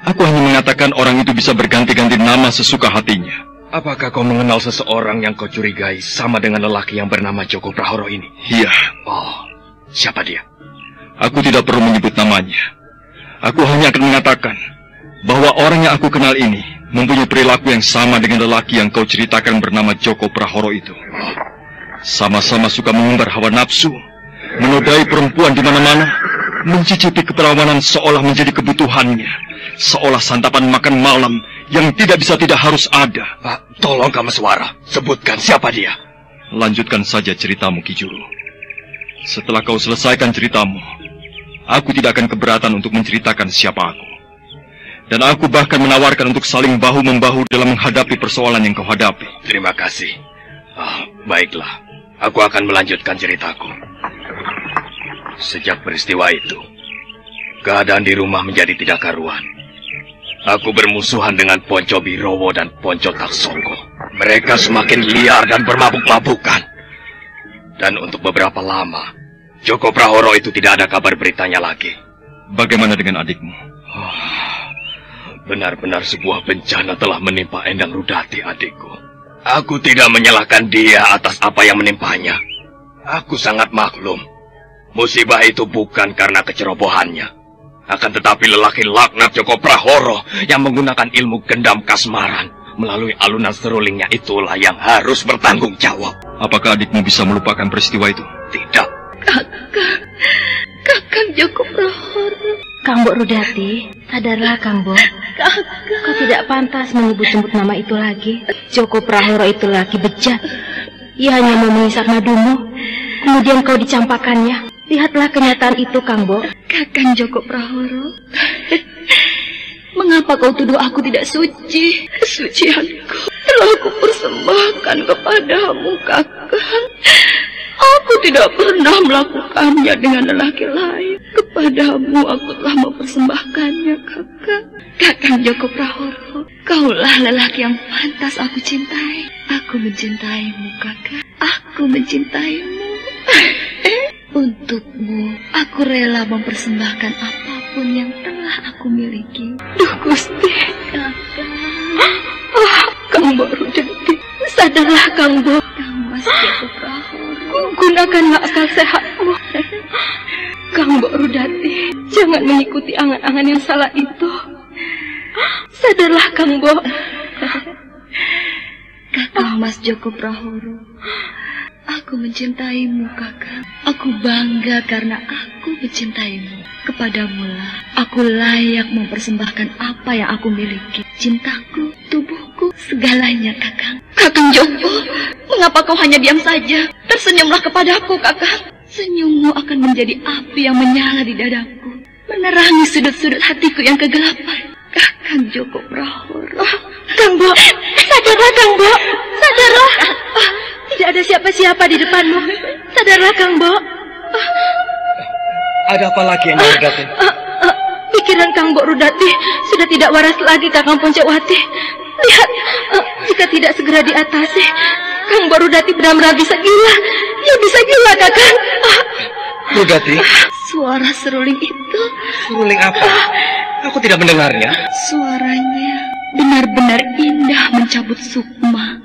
[SPEAKER 10] Aku hanya mengatakan orang itu bisa berganti-ganti nama sesuka hatinya. Apakah kau mengenal seseorang yang kau curigai sama dengan lelaki yang bernama Joko Prahoro ini? Iya. Oh, siapa dia? Aku tidak perlu menyebut namanya. Aku hanya akan mengatakan bahwa orang yang aku kenal ini mempunyai perilaku yang sama dengan lelaki yang kau ceritakan bernama Joko Prahoro itu. Sama-sama suka mengumbar hawa nafsu, menodai perempuan di mana-mana, mencicipi keperawanan seolah menjadi kebutuhannya, seolah santapan makan malam yang tidak bisa tidak harus ada. Tolong Kamaswara, sebutkan siapa dia. Lanjutkan saja ceritamu, Ki Juru. Setelah kau selesaikan ceritamu, aku tidak akan keberatan untuk menceritakan siapa aku. Dan aku bahkan menawarkan untuk saling bahu-membahu dalam menghadapi persoalan yang kau hadapi. Terima kasih. Baiklah, aku akan melanjutkan ceritaku. Sejak peristiwa itu, keadaan di rumah menjadi tidak karuan. Aku bermusuhan dengan Ponco Birowo dan Ponco Taksongko. Mereka semakin liar dan bermabuk-mabukan. Dan untuk beberapa lama, Joko Prahoro itu tidak ada kabar beritanya lagi. Bagaimana dengan adikmu? Benar-benar sebuah bencana telah menimpa Endang Rudati, adikku. Aku tidak menyalahkan dia atas apa yang menimpanya. Aku sangat maklum. Musibah itu bukan karena kecerobohannya. Akan tetapi lelaki laknat Joko Prahoro yang menggunakan ilmu gendam kasmaran melalui alunan serulingnya itulah yang harus bertanggung jawab. Apakah adikmu bisa melupakan peristiwa itu? Tidak.
[SPEAKER 6] Kakang Joko Prahoro. Kang Mbok Rudati, sadarlah Kang Mbok. Kau tidak pantas menyebut-sebut nama itu lagi. Joko Prahoro itu laki bejat. Ia hanya mau menghisap madumu, kemudian kau dicampakannya. Lihatlah kenyataan itu, Kang Mbok.
[SPEAKER 2] Kakang Joko Prahoro, mengapa kau tuduh aku tidak suci? Kesucianku telah aku persembahkan kepadamu, Kakang. Aku tidak pernah melakukannya dengan lelaki lain. Kepadamu aku telah mempersembahkannya, Kakang. Kakang Joko Prahoro, kaulah lelaki yang pantas aku cintai. Aku mencintaimu, Kakang. Aku mencintaimu. Untukmu, aku rela mempersembahkan apapun yang telah aku miliki. Duh Gusti, Kakang. Kang Mbok Rudati, sadarlah Kang Mbok. Kang Mas Joko Prahoro, gunakanlah akal sehatmu. Kang Mbok Rudati, jangan mengikuti angan-angan yang salah itu. Sadarlah Kang Mbok. Kakang Mas Joko Prahoro, aku mencintaimu, Kakang. Aku bangga karena aku mencintaimu. Kepadamulah aku layak mempersembahkan apa yang aku miliki. Cintaku, tubuhku, segalanya, Kakang. Kakang Joko, mengapa kau hanya diam saja? Tersenyumlah kepadaku, Kakang. Senyummu akan menjadi api yang menyala di dadaku, menerangi sudut-sudut hatiku yang kegelapan. Kakang Joko Prahoro. Kang Mbok, sadarlah Kang Mbok, sadarlah. Tidak ada siapa-siapa di depanmu. Sadarlah Kang Mbok.
[SPEAKER 10] Ada apa lagi yang Rudati?
[SPEAKER 6] Pikiran Kang Mbok Rudati sudah tidak waras lagi, Kakang Poncowati. Lihat, jika tidak segera diatasi, Kang Mbok Rudati benar-benar bisa gila. Ya bisa gila, Kakang.
[SPEAKER 10] Rudati?
[SPEAKER 2] Suara seruling itu.
[SPEAKER 10] Seruling apa? Aku tidak mendengarnya.
[SPEAKER 2] Suaranya benar-benar indah mencabut sukma.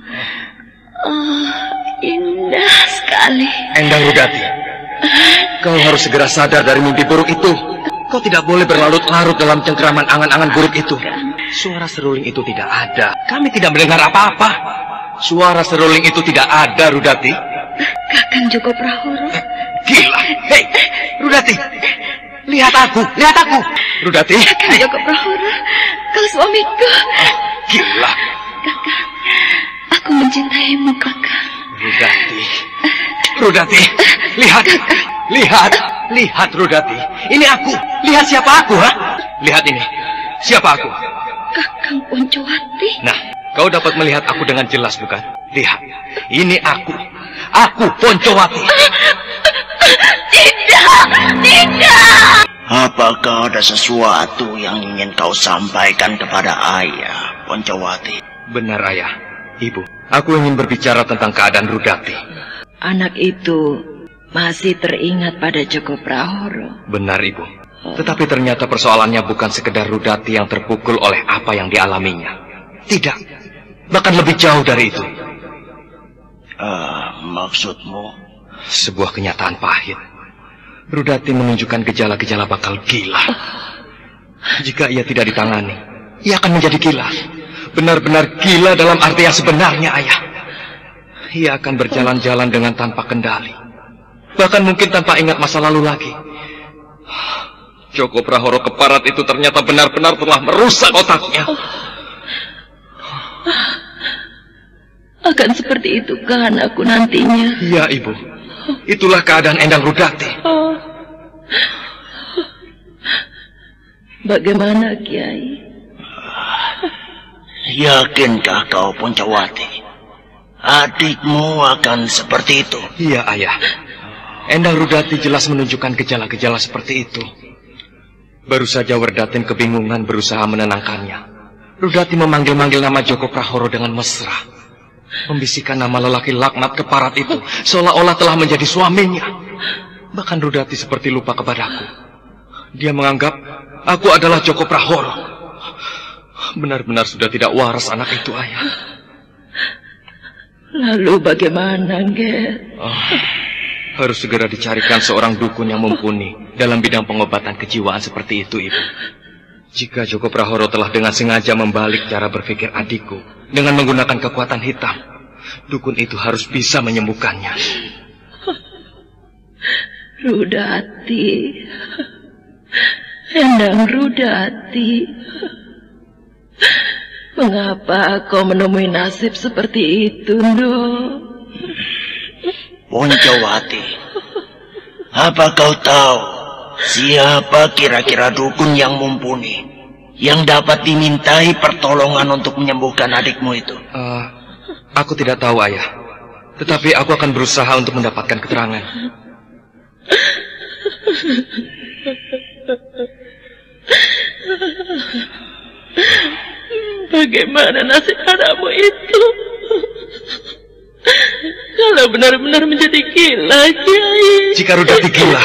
[SPEAKER 2] Indah sekali.
[SPEAKER 10] Endang Rudati, kau harus segera sadar dari mimpi buruk itu. Kau tidak boleh berlarut-larut dalam cengkeraman angan-angan buruk itu. Suara seruling itu tidak ada. Kami tidak mendengar apa-apa. Suara seruling itu tidak ada, Rudati.
[SPEAKER 6] Kakang Joko Prahoro.
[SPEAKER 10] Gila. Hei, Rudati. Lihat aku. Rudati.
[SPEAKER 6] Kakang Joko Prahoro, kau suamiku.
[SPEAKER 10] Gila.
[SPEAKER 6] Kakang, aku mencintaimu, Kakang.
[SPEAKER 10] Rudati. Lihat Rudati. Ini aku. Lihat siapa aku, ha? Lihat ini. Siapa aku?
[SPEAKER 6] Kakang Poncowati.
[SPEAKER 10] Nah, kau dapat melihat aku dengan jelas, bukan? Lihat. Ini aku. Aku Poncowati.
[SPEAKER 6] Tidak.
[SPEAKER 8] Apakah ada sesuatu yang ingin kau sampaikan kepada ayah, Poncowati?
[SPEAKER 10] Benar, Ayah. Ibu, aku ingin berbicara tentang keadaan Rudati.
[SPEAKER 9] Anak itu masih teringat pada Joko Prahoro.
[SPEAKER 10] Benar, Ibu. Tetapi ternyata persoalannya bukan sekedar Rudati yang terpukul oleh apa yang dialaminya. Tidak. Bahkan lebih jauh dari itu.
[SPEAKER 8] Maksudmu?
[SPEAKER 10] Sebuah kenyataan pahit. Rudati menunjukkan gejala-gejala bakal gila. Jika ia tidak ditangani, ia akan menjadi gila. Benar-benar gila dalam arti yang sebenarnya, Ayah. Ia akan berjalan-jalan dengan tanpa kendali. Bahkan mungkin tanpa ingat masa lalu lagi. Joko Prahoro Keparat itu ternyata benar-benar telah merusak otaknya.
[SPEAKER 9] Akan seperti itu kan aku nantinya.
[SPEAKER 10] Iya, Ibu. Itulah keadaan Endang Rudati.
[SPEAKER 9] Bagaimana, Kiai?
[SPEAKER 8] Yakinkah kau, Poncowati? Adikmu akan seperti itu?
[SPEAKER 10] Iya, Ayah. Endang Rudati jelas menunjukkan gejala-gejala seperti itu. Baru saja Werdatin kebingungan berusaha menenangkannya. Rudati memanggil-manggil nama Joko Prahoro dengan mesra. Membisikkan nama lelaki laknat Keparat itu seolah-olah telah menjadi suaminya. Bahkan Rudati seperti lupa kepadaku. Dia menganggap aku adalah Joko Prahoro. Benar-benar sudah tidak waras anak itu, Ayah.
[SPEAKER 9] Lalu bagaimana, Ger?
[SPEAKER 10] Harus segera dicarikan seorang dukun yang mumpuni dalam bidang pengobatan kejiwaan seperti itu, Ibu. Jika Joko Prahoro telah dengan sengaja membalik cara berpikir adikku dengan menggunakan kekuatan hitam, dukun itu harus bisa menyembuhkannya.
[SPEAKER 9] Rudati. Endang Rudati. Mengapa kau menemui nasib seperti itu, Nduk?
[SPEAKER 8] Poncowati, apa kau tahu siapa kira-kira dukun yang mumpuni yang dapat dimintai pertolongan untuk menyembuhkan adikmu itu?
[SPEAKER 10] Aku tidak tahu, Ayah. Tetapi aku akan berusaha untuk mendapatkan keterangan.
[SPEAKER 9] Bagaimana nasib anakmu itu? Kalau benar-benar menjadi gila, Kiai.
[SPEAKER 10] Jika Rudati gila,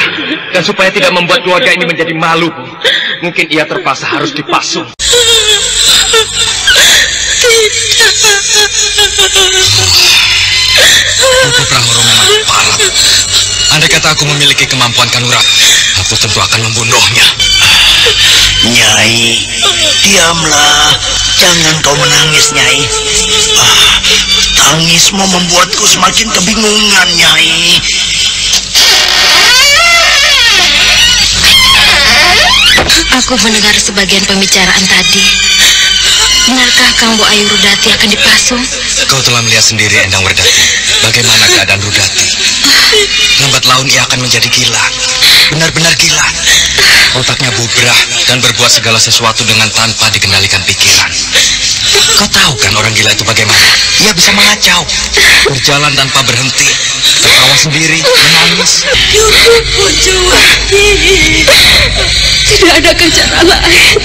[SPEAKER 10] dan supaya tidak membuat keluarga ini menjadi malu, mungkin ia terpaksa harus dipasung.
[SPEAKER 3] Joko Prahoro memang Keparat. Andai kata aku memiliki kemampuan kanuragan, aku tentu akan membunuhnya.
[SPEAKER 8] Nyai, diamlah. Jangan kau menangis, Nyai. Tangismu membuatku semakin kebingungan, Nyai.
[SPEAKER 6] Aku mendengar sebagian pembicaraan tadi. Benarkah Kang Bu Ayu Rudati akan dipasung?
[SPEAKER 3] Kau telah melihat sendiri, Endang Werdati, bagaimana keadaan Rudati. Lambat laun ia akan menjadi gila. Benar-benar gila. Otaknya bubrah dan berbuat segala sesuatu dengan tanpa dikendalikan pikiran. Kau tahu kan orang gila itu bagaimana? Ia bisa mengacau, berjalan tanpa berhenti, tertawa sendiri, menangis.
[SPEAKER 9] Cukup, Poncowati. Tidak ada cara lain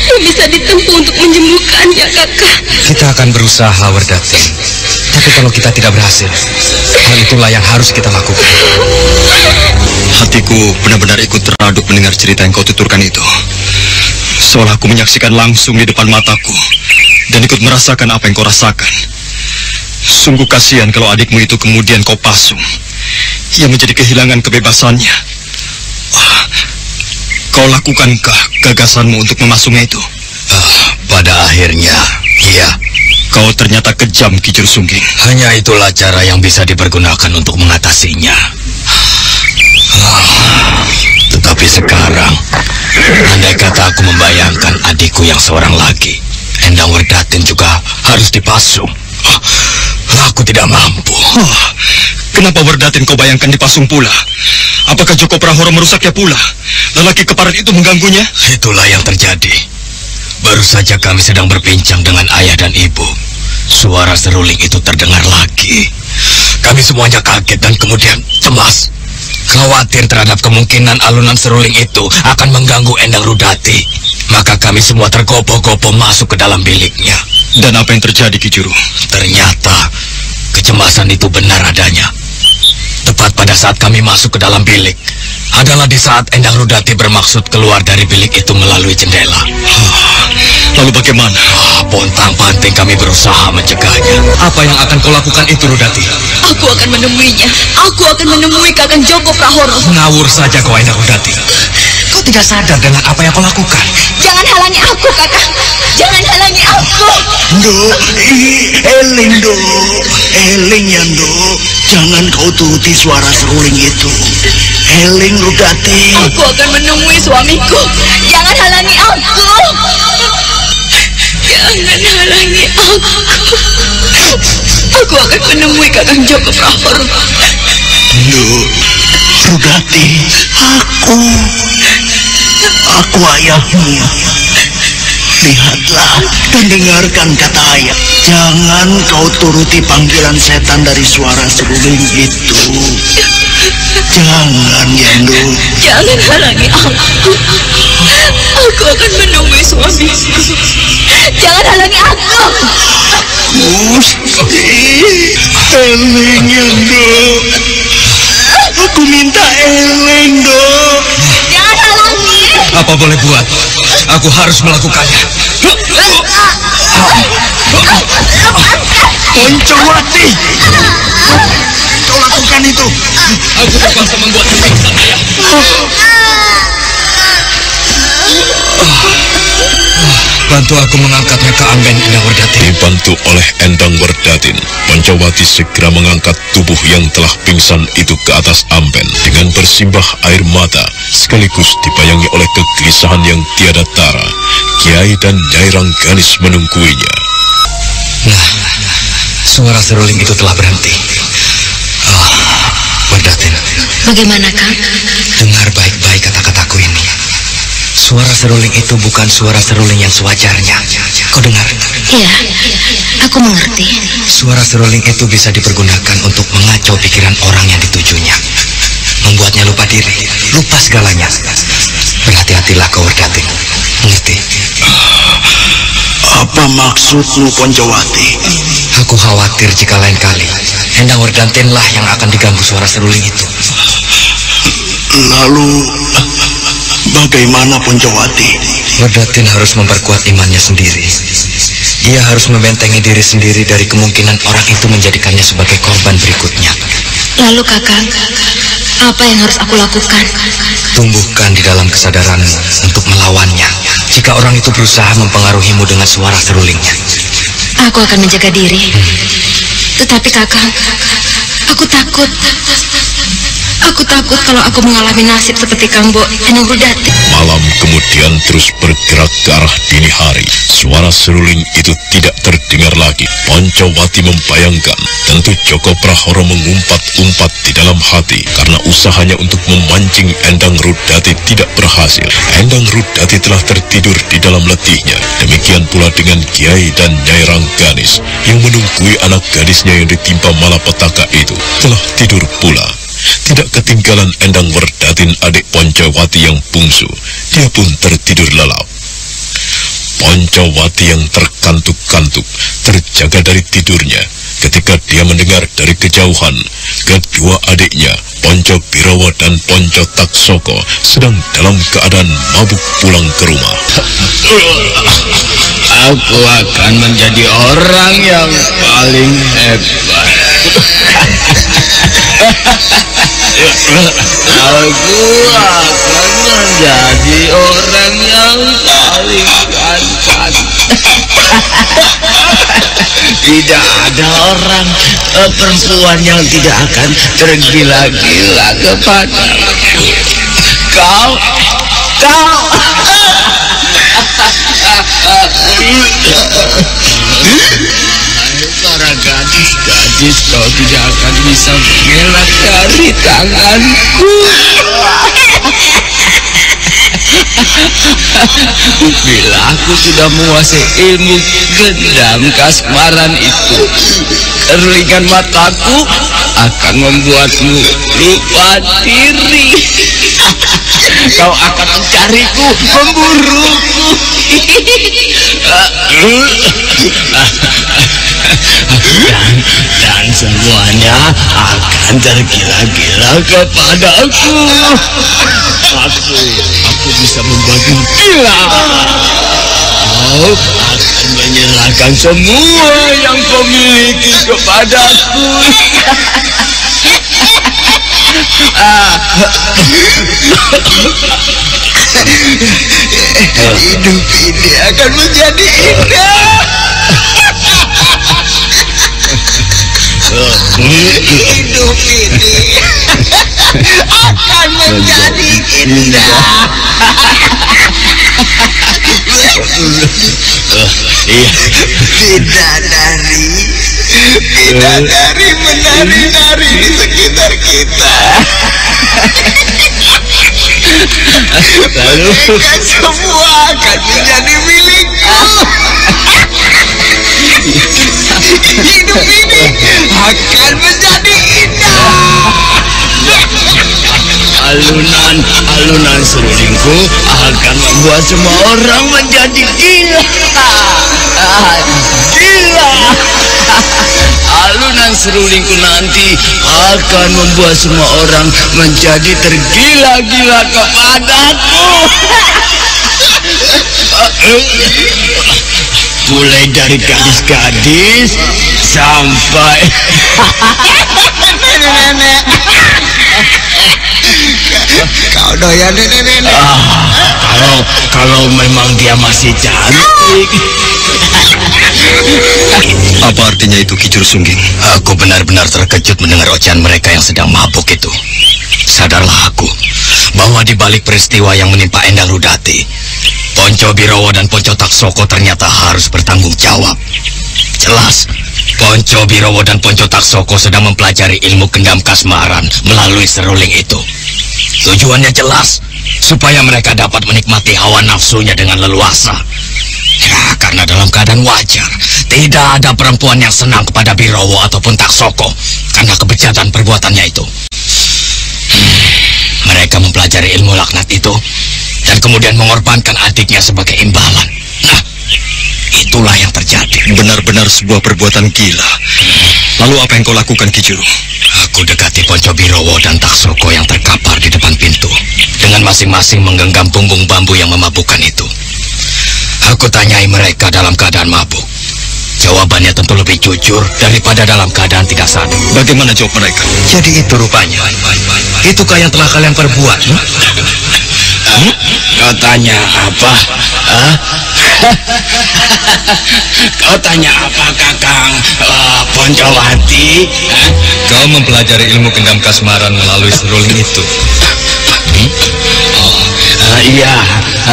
[SPEAKER 9] yang bisa ditempuh untuk menyembuhkannya, Kakak.
[SPEAKER 3] Kita akan berusaha, Werdati. Tapi kalau kita tidak berhasil, hal itulah yang harus kita lakukan.
[SPEAKER 13] Hatiku benar-benar ikut teraduk mendengar cerita yang kau tuturkan itu. Seolah aku menyaksikan langsung di depan mataku dan ikut merasakan apa yang kau rasakan. Sungguh kasihan kalau adikmu itu kemudian kau pasung. Ia menjadi kehilangan kebebasannya. Kau lakukankah gagasanmu untuk memasuknya itu?
[SPEAKER 8] Pada akhirnya, iya.
[SPEAKER 13] Kau ternyata kejam, Ki Jursungging.
[SPEAKER 8] Hanya itulah cara yang bisa dipergunakan untuk mengatasinya. Tetapi sekarang, andai kata aku membayangkan adikku yang seorang lagi, Endang Werdatin juga harus dipasung. Aku tidak mampu.
[SPEAKER 13] Kenapa Werdatin kau bayangkan dipasung pula? Apakah Joko Prahoro merusaknya pula? Lelaki keparat itu mengganggunya?
[SPEAKER 8] Itulah yang terjadi. Baru saja kami sedang berbincang dengan ayah dan ibu. Suara seruling itu terdengar lagi. Kami semuanya kaget dan kemudian cemas. Khawatir terhadap kemungkinan alunan seruling itu akan mengganggu Endang Rudati. Maka kami semua tergopoh-gopoh masuk ke dalam biliknya.
[SPEAKER 13] Dan apa yang terjadi, Ki Juru?
[SPEAKER 8] Ternyata kecemasan itu benar adanya. Tepat pada saat kami masuk ke dalam bilik adalah di saat Endang Rudati bermaksud keluar dari bilik itu melalui jendela.
[SPEAKER 13] Lalu bagaimana?
[SPEAKER 8] Pontang-panting kami berusaha mencegahnya.
[SPEAKER 13] Apa yang akan kau lakukan itu, Rudati?
[SPEAKER 2] Aku akan menemuinya. Aku akan menemui Kakang Joko Prahoro.
[SPEAKER 8] Ngawur saja kau, Endang Rudati. Kau tidak sadar dengan apa yang kau lakukan.
[SPEAKER 2] Jangan halangi aku, Kakang. Jangan halangi aku.
[SPEAKER 12] Nduk, eling Nduk. Eling ya Nduk. Jangan kau turuti suara seruling itu. Eling Rudati.
[SPEAKER 2] Aku akan menemui suamiku. Jangan halangi aku. Jangan halangi aku. Aku akan menemui Kakang Joko Prahoro.
[SPEAKER 12] Nduk, Rudati, aku ayahmu. Lihatlah dan dengarkan kata ayah. Jangan kau turuti panggilan setan dari suara seruling itu. Jangan ya Nduk.
[SPEAKER 2] Jangan halangi aku. Aku akan menemui suamiku. Jangan halangi aku.
[SPEAKER 12] Eling ya Nduk. Aku minta eling Nduk.
[SPEAKER 2] Jangan halangi.
[SPEAKER 8] Apa boleh buat? Aku harus melakukannya.
[SPEAKER 12] Poncowati, kau lakukan itu.
[SPEAKER 8] Aku terpaksa membuat pingsan, ayah. Bantu aku mengangkatnya ke amben Endang Werdatin.
[SPEAKER 1] Dibantu oleh Endang Werdatin, Poncowati segera mengangkat tubuh yang telah pingsan itu ke atas amben dengan bersimbah air mata, sekaligus dibayangi oleh kegelisahan yang tiada tara. Kiai dan Nyai Rangganis menungguinya.
[SPEAKER 8] Nah, suara seruling itu telah berhenti. Werdatin.
[SPEAKER 2] Bagaimana, Kang?
[SPEAKER 8] Dengar baik-baik kata-kataku ini. Suara seruling itu bukan suara seruling yang sewajarnya. Kau dengar?
[SPEAKER 2] Iya, aku mengerti.
[SPEAKER 8] Suara seruling itu bisa dipergunakan untuk mengacau pikiran orang yang ditujunya. Membuatnya lupa diri, lupa segalanya. Berhati-hatilah kau, Werdatin. Mengerti?
[SPEAKER 12] Apa maksudmu, Poncowati?
[SPEAKER 8] Aku khawatir jika lain kali Endang Werdatinlah yang akan diganggu suara seruling itu.
[SPEAKER 12] Lalu bagaimana, Poncowati?
[SPEAKER 8] Werdatin harus memperkuat imannya sendiri. Ia harus membentengi diri sendiri dari kemungkinan orang itu menjadikannya sebagai korban berikutnya.
[SPEAKER 2] Lalu, Kakang, apa yang harus aku lakukan?
[SPEAKER 8] Tumbuhkan di dalam kesadaranmu untuk melawannya jika orang itu berusaha mempengaruhimu dengan suara serulingnya.
[SPEAKER 2] Aku akan menjaga diri. Tetapi, Kakang, aku takut. Aku takut kalau aku mengalami nasib seperti Kang Bo Endang Rudati.
[SPEAKER 1] Malam kemudian terus bergerak ke arah dini hari. Suara seruling itu tidak terdengar lagi. Poncowati membayangkan tentu Joko Prahoro mengumpat-umpat di dalam hati karena usahanya untuk memancing Endang Rudati tidak berhasil. Endang Rudati telah tertidur di dalam letihnya. Demikian pula dengan Kiai dan Nyai Rangganis yang menunggui anak gadisnya yang ditimpa malapetaka itu telah tidur pula. Tidak ketinggalan Endang Werdatin, adik Poncowati yang bungsu. Dia pun tertidur lelap. Poncowati yang terkantuk-kantuk terjaga dari tidurnya ketika dia mendengar dari kejauhan kedua adiknya, Ponco Birawa dan Ponco Taksoko, sedang dalam keadaan mabuk pulang ke rumah.
[SPEAKER 11] Aku akan menjadi orang yang paling hebat.
[SPEAKER 14] akan menjadi orang yang paling ganteng. Tidak ada orang perempuan yang tidak akan tergila-gila kepadaku. Kau para gadis-gadis, kau tidak akan bisa mengelak dari tanganku. Bila aku sudah menguasai ilmu gendam kasmaran itu, kerlingan mataku akan membuatmu lupa diri. Kau akan mencariku, memburuku. Dan semuanya akan tergila-gila kepadaku. Aku bisa membuatmu gila. Kau akan menyerahkan semua yang kau miliki kepadaku. Hidup ini akan menjadi indah. Hidup ini akan menjadi indah. Bidadari menari-nari di sekitar kita. Lalu semua akan menjadi milikku. Hidup ini akan menjadi indah. Alunan serulingku akan membuat semua orang menjadi gila. Alunan serulingku nanti akan membuat semua orang menjadi tergila-gila kepadaku. Mulai dari gadis-gadis sampai nenek-nenek. Kau doyan nenek-nenek? Kalau memang dia masih cantik.
[SPEAKER 13] Apa artinya itu, Ki Jursungging?
[SPEAKER 8] Aku benar-benar terkejut mendengar ocehan mereka yang sedang mabuk itu. Sadarlah aku bahwa di balik peristiwa yang menimpa Endang Rudati, Ponco Birowo dan Ponco Taksoko ternyata harus bertanggung jawab. Jelas, Ponco Birowo dan Ponco Taksoko sedang mempelajari ilmu gendam kasmaran melalui seruling itu. Tujuannya jelas, supaya mereka dapat menikmati hawa nafsunya dengan leluasa. Ya, karena dalam keadaan wajar, tidak ada perempuan yang senang kepada Birowo ataupun Taksoko karena kebejatan perbuatannya itu. Mereka mempelajari ilmu laknat itu dan kemudian mengorbankan adiknya sebagai imbalan. Nah, itulah yang terjadi.
[SPEAKER 13] Benar-benar sebuah perbuatan gila. Lalu apa yang kau lakukan, Ki Juru?
[SPEAKER 8] Aku dekati Ponco Birowo dan Taksoko yang terkapar di depan pintu dengan masing-masing menggenggam punggung bambu yang memabukkan itu. Aku tanyai mereka dalam keadaan mabuk. Jawabannya tentu lebih jujur daripada dalam keadaan tidak sadar.
[SPEAKER 13] Bagaimana jawab mereka?
[SPEAKER 8] Jadi itu rupanya. Itukah yang telah kalian perbuat? Kau tanya apa? Kau tanya apa, Kakang Poncowati?
[SPEAKER 13] Kau mempelajari ilmu gendam kasmaran melalui seruling itu.
[SPEAKER 8] Iya,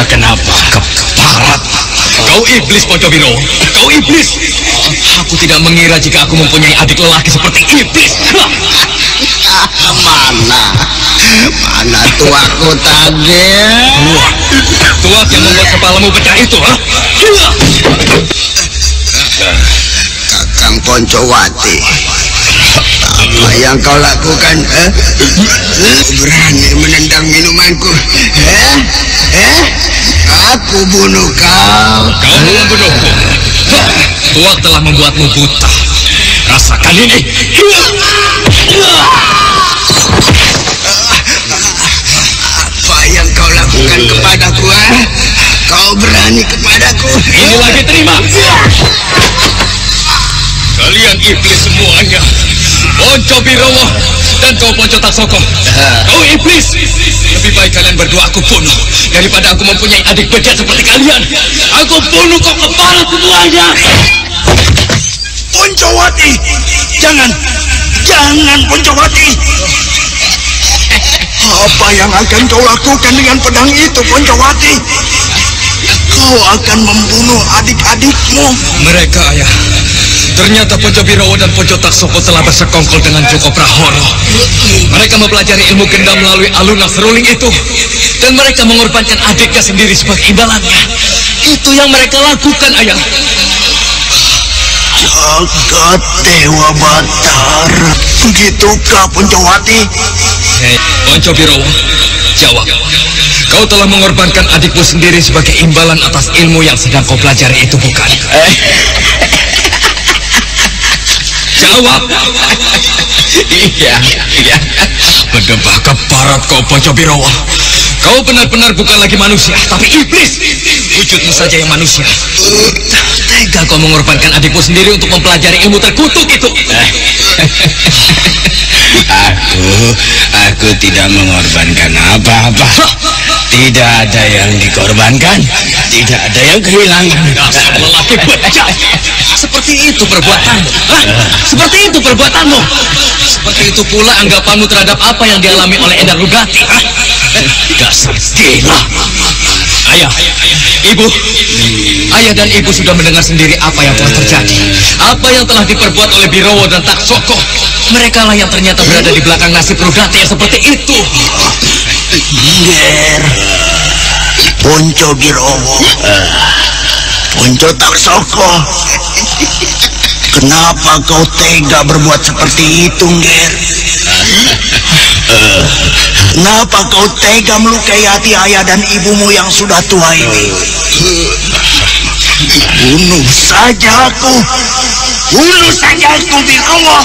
[SPEAKER 8] kenapa? Keparat.
[SPEAKER 13] Kau iblis, Ponco Birowo. Kau iblis.
[SPEAKER 8] Aku tidak mengira jika aku mempunyai adik lelaki seperti iblis.
[SPEAKER 14] Mana tuaku tadi?
[SPEAKER 13] Tuak yang membuat kepalamu pecah itu, ha?
[SPEAKER 14] Kakang Poncowati, apa yang kau lakukan? Berani menendang minumanku? Aku bunuh kau.
[SPEAKER 13] Kau membunuhku. Tuak telah membuatmu buta. Rasakan ini.
[SPEAKER 14] Apa yang kau lakukan kepadaku? Kau berani kepadaku?
[SPEAKER 13] Ini lagi terima. Kalian iblis semuanya.
[SPEAKER 8] Ponco Birowo dan kau Ponco Taksoko. Kau iblis. Lebih baik kalian berdua aku bunuh daripada aku mempunyai adik bejat seperti kalian. Aku bunuh kau kepala semuanya.
[SPEAKER 12] Poncowati, jangan Poncowati. Apa yang akan kau lakukan dengan pedang itu, Poncowati? Kau akan membunuh adik-adikmu.
[SPEAKER 8] Mereka, ayah. Ternyata Ponco Birowo dan Ponco Taksoko telah bersekongkol dengan Joko Prahoro. Mereka mempelajari ilmu gendam melalui alunan seruling itu. Dan mereka mengorbankan adiknya sendiri sebagai imbalannya. Itu yang mereka lakukan, ayah.
[SPEAKER 12] Jagat Dewa Batara. Begitukah, Poncowati?
[SPEAKER 8] Hei, Ponco Birowo, jawab. Kau telah mengorbankan adikmu sendiri sebagai imbalan atas ilmu yang sedang kau pelajari itu, bukan? Jawab. Iya. Berdebah keparat kau, Ponco Birowo. Kau benar-benar bukan lagi manusia, tapi iblis. Wujudmu saja yang manusia. Tega kau mengorbankan adikmu sendiri untuk mempelajari ilmu terkutuk itu.
[SPEAKER 11] Aku tidak mengorbankan apa-apa. Tidak ada yang dikorbankan, tidak ada yang kehilangan.
[SPEAKER 8] Dasar lelaki bejat. Seperti itu perbuatanmu. Seperti itu perbuatanmu. Seperti itu pula anggapanmu terhadap apa yang dialami oleh Endang Rudati. Dasar gila. Ayah, ibu, ayah dan ibu sudah mendengar sendiri apa yang telah terjadi. Apa yang telah diperbuat oleh Birowo dan Taksoko. Mereka lah yang ternyata berada di belakang nasib Rudati yang seperti itu.
[SPEAKER 12] Nger, Ponco Birowo, Ponco Taksoko. Kenapa kau tega berbuat seperti itu, Nger? Kenapa kau tega melukai hati ayah dan ibumu yang sudah tua ini? Bunuh saja aku, Birowo.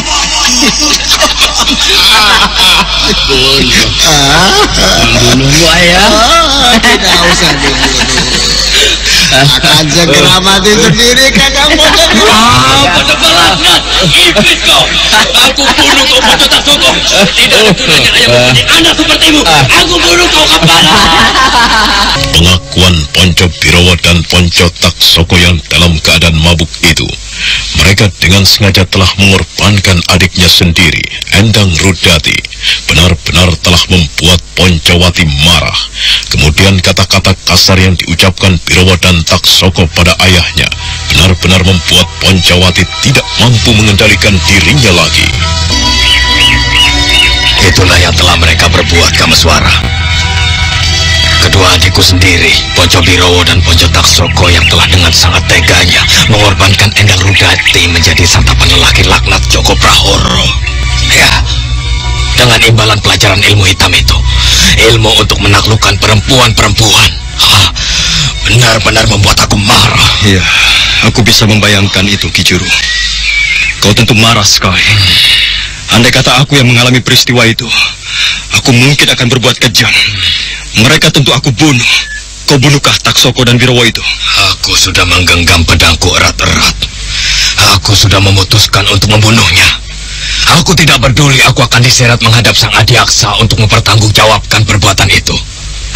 [SPEAKER 11] Membunuhmu, ayah?
[SPEAKER 14] Tidak usah dibunuh. Akan segera mati sendiri, Kakang Ponco.
[SPEAKER 8] Pada balasnya, iblis kau. Aku bunuh kau, Ponco Taksoko. Tidak ada gunanya ayah mempunyai anak sepertimu. Aku bunuh kau kepala.
[SPEAKER 1] Pengakuan Ponco Birowo dan Ponco Taksoko yang dalam keadaan mabuk itu, mereka dengan sengaja telah mengorbankan adiknya sendiri, Endang Rudati, benar-benar telah membuat Poncowati marah. Kemudian kata-kata kasar yang diucapkan Birowo dan Taksoko pada ayahnya benar-benar membuat Poncowati tidak mampu mengendalikan dirinya lagi.
[SPEAKER 8] Itulah yang telah mereka berbuat, Kameswara. Kedua adikku sendiri, Ponco Birowo dan Ponco Taksoko, yang telah dengan sangat teganya mengorbankan Endang Rudati menjadi santapan lelaki laknat Joko Prahoro. Ya, dengan imbalan pelajaran ilmu hitam itu, ilmu untuk menaklukkan perempuan-perempuan, benar-benar membuat aku marah.
[SPEAKER 13] Iya, aku bisa membayangkan itu, Ki Juru. Kau tentu marah sekali. Andai kata aku yang mengalami peristiwa itu, aku mungkin akan berbuat kejam. Mereka tentu aku bunuh. Kau bunuhkah Taksoko dan Birowo itu?
[SPEAKER 8] Aku sudah menggenggam pedangku erat-erat. Aku sudah memutuskan untuk membunuhnya. Aku tidak peduli aku akan diseret menghadap Sang Adiaksa untuk mempertanggungjawabkan perbuatan itu.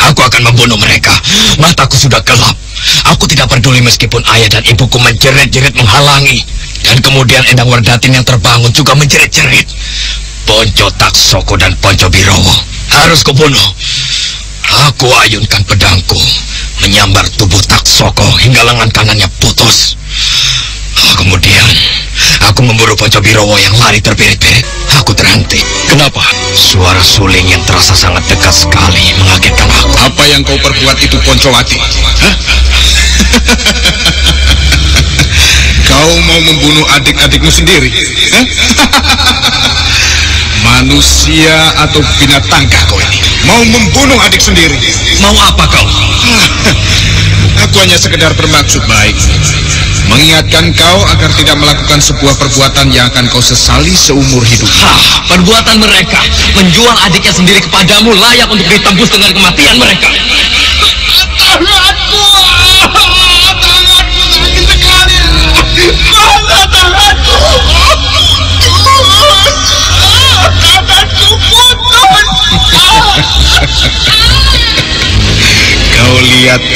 [SPEAKER 8] Aku akan membunuh mereka. Mataku sudah gelap. Aku tidak peduli meskipun ayah dan ibuku menjerit-jerit menghalangi. Dan kemudian Endang Werdatin yang terbangun juga menjerit-jerit. Ponco Taksoko dan Ponco Birowo harus kubunuh. Aku ayunkan pedangku, menyambar tubuh Taksoko hingga lengan kanannya putus. Kemudian, aku memburu Ponco Birowo yang lari terbirit-birit. Aku terhenti.
[SPEAKER 13] Kenapa?
[SPEAKER 8] Suara suling yang terasa sangat dekat sekali mengagetkan aku.
[SPEAKER 3] Apa yang kau perbuat itu, Poncowati? Kau mau membunuh adik-adikmu sendiri? Manusia atau binatangkah kau ini? Mau membunuh adik sendiri?
[SPEAKER 8] Mau apa kau?
[SPEAKER 3] Aku hanya sekedar bermaksud baik, mengingatkan kau agar tidak melakukan sebuah perbuatan yang akan kau sesali seumur hidup.
[SPEAKER 8] Perbuatan mereka menjual adiknya sendiri kepadamu layak untuk ditembus dengan kematian mereka.
[SPEAKER 14] Tanganku sakit sekali. Mana tanganku?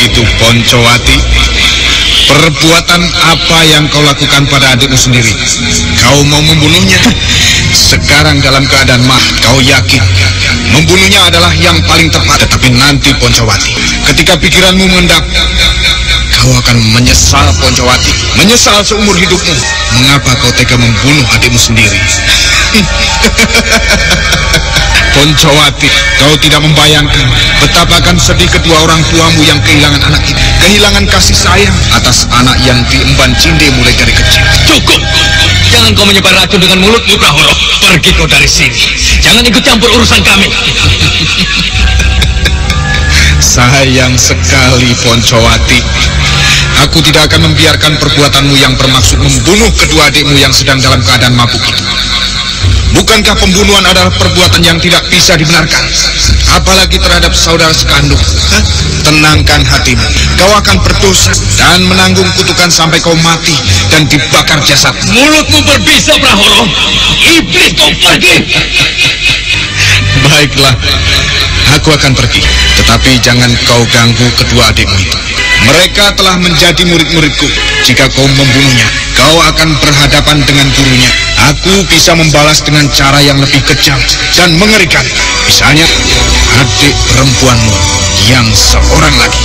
[SPEAKER 15] itu, Poncowati? Perbuatan apa yang kau lakukan pada adikmu sendiri? Kau mau membunuhnya? Sekarang dalam keadaan kau yakin membunuhnya adalah yang paling tepat. Tetapi nanti, Poncowati, ketika pikiranmu mengendap, kau akan menyesal, Poncowati. Menyesal seumur hidupmu. Mengapa kau tega membunuh adikmu sendiri? Poncowati, kau tidak membayangkan betapa akan sedih kedua orang tuamu yang kehilangan anak itu. Kehilangan kasih sayang atas anak yang diemban cinde mulai dari kecil.
[SPEAKER 8] Cukup! Jangan kau menyebar racun dengan mulutmu, Prahoro. Pergi kau dari sini. Jangan ikut campur urusan kami.
[SPEAKER 15] Sayang sekali, Poncowati. Aku tidak akan membiarkan perbuatanmu yang bermaksud membunuh kedua adikmu yang sedang dalam keadaan mabuk itu. Bukankah pembunuhan adalah perbuatan yang tidak bisa dibenarkan? Apalagi terhadap saudara sekandung. Tenangkan hatimu. Kau akan berdosa dan menanggung kutukan sampai kau mati dan dibakar jasad.
[SPEAKER 8] Mulutmu berbisa, Prahoro. Iblis, kau pergi.
[SPEAKER 15] Baiklah, aku akan pergi. Tetapi jangan kau ganggu kedua adikmu itu. Mereka telah menjadi murid-muridku. Jika kau membunuhnya, kau akan berhadapan dengan gurunya. Aku bisa membalas dengan cara yang lebih kejam dan mengerikan. Misalnya, adik perempuanmu yang seorang lagi.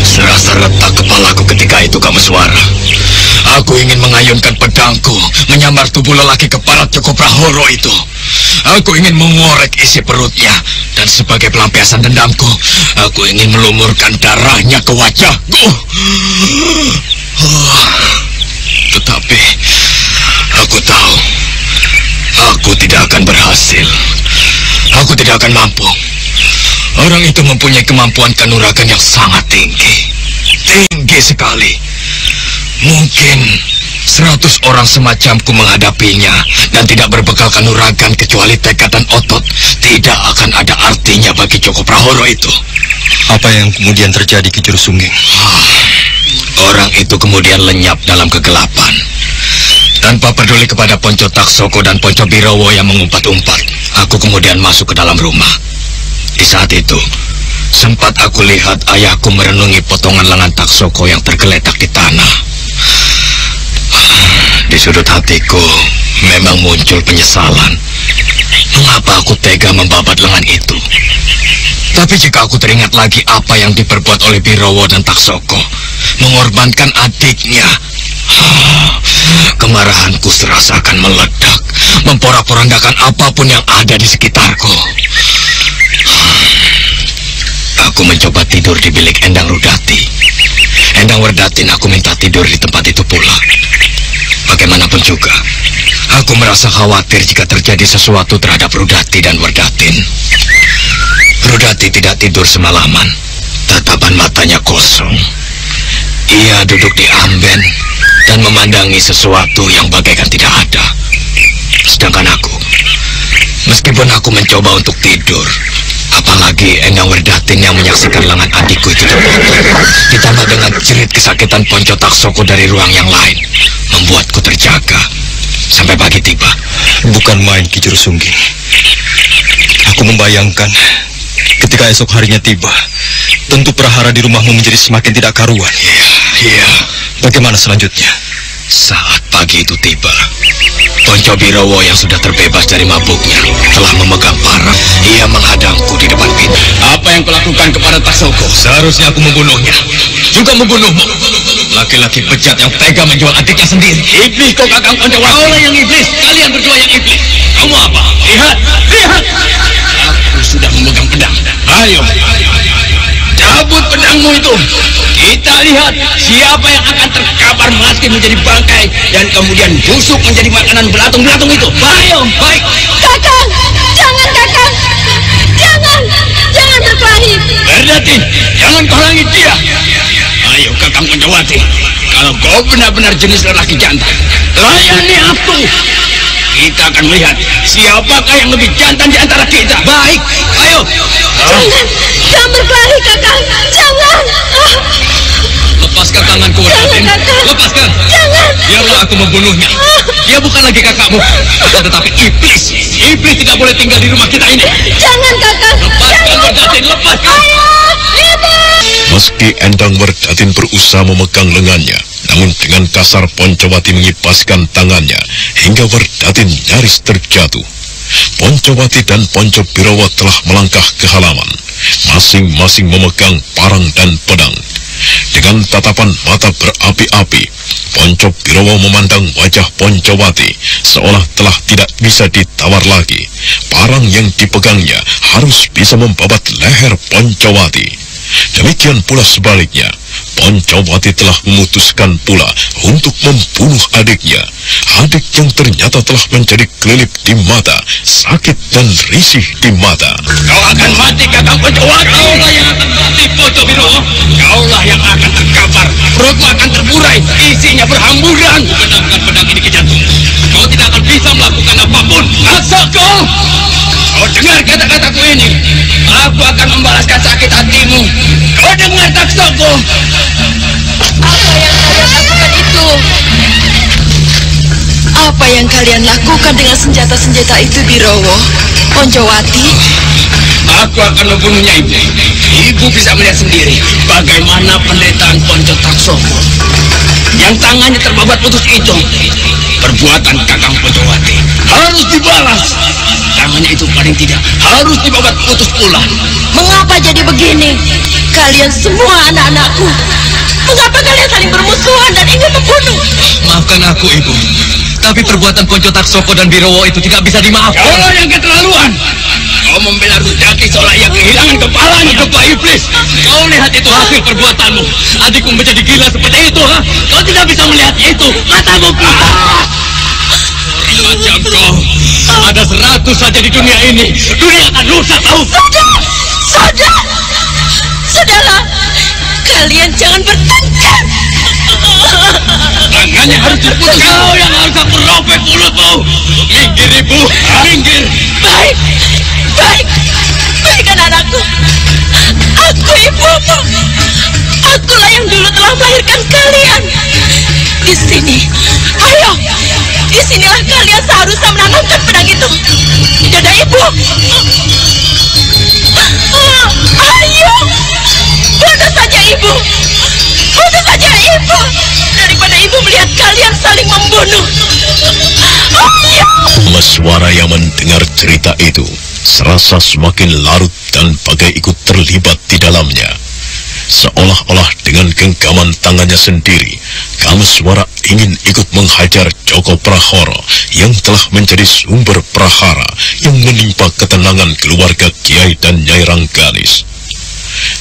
[SPEAKER 8] Serasa retak kepalaku ketika itu, Kameswara. Aku ingin mengayunkan pedangku, menyambar tubuh lelaki keparat Joko Prahoro itu. Aku ingin mengorek isi perutnya, dan sebagai pelampiasan dendamku, aku ingin melumurkan darahnya ke wajahku. Tetapi, aku tahu, aku tidak akan berhasil. Aku tidak akan mampu. Orang itu mempunyai kemampuan kanuragan yang sangat tinggi. Tinggi sekali. Mungkin 100 orang semacamku menghadapinya dan tidak berbekal kanuragan kecuali tekad dan otot. Tidak akan ada artinya bagi Joko Prahoro itu.
[SPEAKER 13] Apa yang kemudian terjadi, Ki Juru Sungging?
[SPEAKER 8] Orang itu kemudian lenyap dalam kegelapan. Tanpa peduli kepada Ponco Taksoko dan Ponco Birowo yang mengumpat-umpat, aku kemudian masuk ke dalam rumah. Di saat itu, sempat aku lihat ayahku merenungi potongan lengan Taksoko yang tergeletak di tanah. Di sudut hatiku memang muncul penyesalan. Mengapa aku tega membabat lengan itu? Tapi jika aku teringat lagi apa yang diperbuat oleh Birowo dan Taksoko, mengorbankan adiknya, kemarahanku serasa akan meledak, memporak-porandakan apapun yang ada di sekitarku. Aku mencoba tidur di bilik Endang Rudati. Endang Werdatin aku minta tidur di tempat itu pula. Bagaimanapun juga, aku merasa khawatir jika terjadi sesuatu terhadap Rudati dan Werdatin. Rudati tidak tidur semalaman. Tatapan matanya kosong. Ia duduk di amben dan memandangi sesuatu yang bagaikan tidak ada. Sedangkan aku, meskipun aku mencoba untuk tidur, apalagi Endang Werdatin yang menyaksikan lengan adikku itu terpotong, ditambah dengan jerit kesakitan Ponco Taksoko dari ruang yang lain, membuatku terjaga sampai pagi tiba.
[SPEAKER 13] Bukan main, Ki Juru Sungging. Aku membayangkan ketika esok harinya tiba, tentu prahara di rumahmu menjadi semakin tidak karuan.
[SPEAKER 8] Iya.
[SPEAKER 13] Bagaimana selanjutnya?
[SPEAKER 8] Saat pagi itu tiba, Ponco Birowo yang sudah terbebas dari mabuknya telah memegang parang. Ia menghadangku di depan pintu. Apa yang kulakukan kepada Taksoko? Seharusnya aku membunuhnya, juga membunuhmu. Laki-laki bejat yang tega menjual adiknya sendiri. Iblis kau, Kakang Poncowati. Kaulah yang iblis, kalian berdua yang iblis. Kamu apa? Lihat, lihat. Aku sudah memegang pedang. Ayo, cabut pedangmu itu. Kita lihat siapa yang akan terkapar mati menjadi bangkai dan kemudian busuk menjadi makanan belatung-belatung itu. Ayo, baik.
[SPEAKER 7] Kakang, jangan Kakang. Jangan berkelahi.
[SPEAKER 8] Werdatin, jangan kau halangi dia. Ayo Kakang Poncowati, kalau kau benar-benar jenis lelaki jantan, layani aku. Kita akan melihat siapakah yang lebih jantan di antara kita. Baik, ayo.
[SPEAKER 7] Jangan berkelahi Kakang, jangan.
[SPEAKER 8] Lepaskan tanganku, Werdatin. Lepaskan.
[SPEAKER 7] Jangan.
[SPEAKER 8] Biarlah aku membunuhnya. Dia bukan lagi kakakmu, tetapi iblis. Iblis tidak boleh tinggal di rumah kita ini.
[SPEAKER 7] Jangan Kakang.
[SPEAKER 8] Lepaskan Lepaskan Werdatin, lepaskan!
[SPEAKER 7] Ayah! Ibu!
[SPEAKER 1] Meski Endang Werdatin berusaha memegang lengannya, namun dengan kasar Poncowati mengipaskan tangannya hingga Werdatin nyaris terjatuh. Poncowati dan Ponco Birowo telah melangkah ke halaman, masing-masing memegang parang dan pedang. Dengan tatapan mata berapi-api, Ponco Birowo memandang wajah Poncowati seolah telah tidak bisa ditawar lagi. Parang yang dipegangnya harus bisa membabat leher Poncowati. Demikian pula sebaliknya, Poncowati telah memutuskan pula untuk membunuh adiknya. Adik yang ternyata telah menjadi kelilip di mata, sakit dan risih di mata.
[SPEAKER 8] Kau akan mati, Kakang Poncowati. Kaulah yang akan mati, Ponco Birowo. Kaulah yang akan terkapar. Perutmu akan terburai, isinya berhamburan. Benamkan pedang ini ke jantung. Kau tidak akan bisa melakukan apapun. Taksoko! Kau dengar kata-kataku ini. Aku akan membalaskan sakit hatimu. Kau dengar, Taksoko?
[SPEAKER 9] Apa yang kalian lakukan itu? Apa yang kalian lakukan dengan senjata-senjata itu, Birowo? Poncowati?
[SPEAKER 8] Aku akan membunuhnya, Ibu. Ibu bisa melihat sendiri bagaimana penderitaan Ponco Taksoko. Yang tangannya terbabat putus itu. Perbuatan Kakang Poncowati harus dibalas. Tangannya itu paling tidak harus dibabat putus pula.
[SPEAKER 9] Mengapa jadi begini? Kalian semua anak-anakku. Mengapa kalian saling bermusuhan dan ingin membunuh?
[SPEAKER 13] Maafkan aku, Ibu. Tapi perbuatan Ponco Taksoko dan Birowo itu tidak bisa dimaafkan.
[SPEAKER 8] Kau yang keterlaluan. Kau membela Rudati seolah ia kehilangan kepalanya. Kepala iblis. Kau lihat itu hasil perbuatanmu. Adikku menjadi gila seperti itu, ha? Kau tidak bisa melihat itu. Matamu buta. Macam kau. Ada 100 saja di dunia ini. Dunia akan rusak, tahu?
[SPEAKER 9] Sudahlah. Kalian jangan bertengkar.
[SPEAKER 8] Tangannya harus diputus. Kau yang harus aku robek mulutmu. Minggir, Ibu. Minggir.
[SPEAKER 9] Baik, anak-anakku. Aku ibumu. Akulah yang dulu telah melahirkan kalian. Di sini, ayo. Disinilah kalian seharusnya menanamkan pedang itu di dada ibu. Ayo, bunuh saja ibu. Daripada ibu melihat kalian saling membunuh. Ayo.
[SPEAKER 1] Meswara yang mendengar cerita itu serasa semakin larut dan bagai ikut terlibat di dalamnya. Seolah-olah dengan genggaman tangannya sendiri, Kameswara ingin ikut menghajar Joko Prahara yang telah menjadi sumber prahara yang menimpa ketenangan keluarga Kiai dan Nyai Rangganis.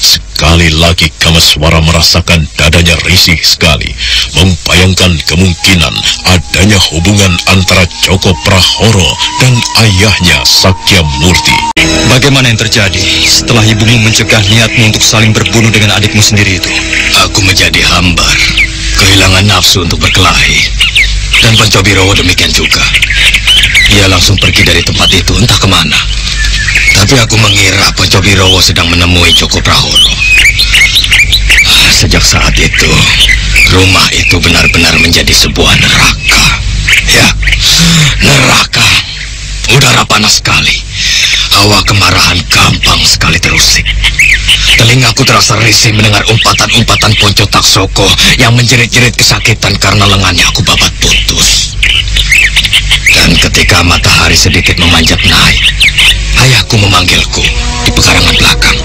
[SPEAKER 1] Sekali lagi Kameswara merasakan dadanya risih sekali, membayangkan kemungkinan adanya hubungan antara Joko Prahara dan ayahnya Sakya Murti.
[SPEAKER 13] Bagaimana yang terjadi setelah ibumu mencegah niatmu untuk saling berbunuh dengan adikmu sendiri itu?
[SPEAKER 8] Aku menjadi hambar, kehilangan nafsu untuk berkelahi. Dan Ponco Birowo demikian juga. Ia langsung pergi dari tempat itu entah kemana. Tapi aku mengira Ponco Birowo sedang menemui Joko Prahara. Sejak saat itu, rumah itu benar-benar menjadi sebuah neraka. Ya, neraka. Udara panas sekali. Hawa kemarahan gampang sekali terusik. Telingaku terasa risih mendengar umpatan-umpatan Ponco Taksoko yang menjerit-jerit kesakitan karena lengannya aku babat putus. Dan ketika matahari sedikit memanjat naik, ayahku memanggilku di pekarangan belakang.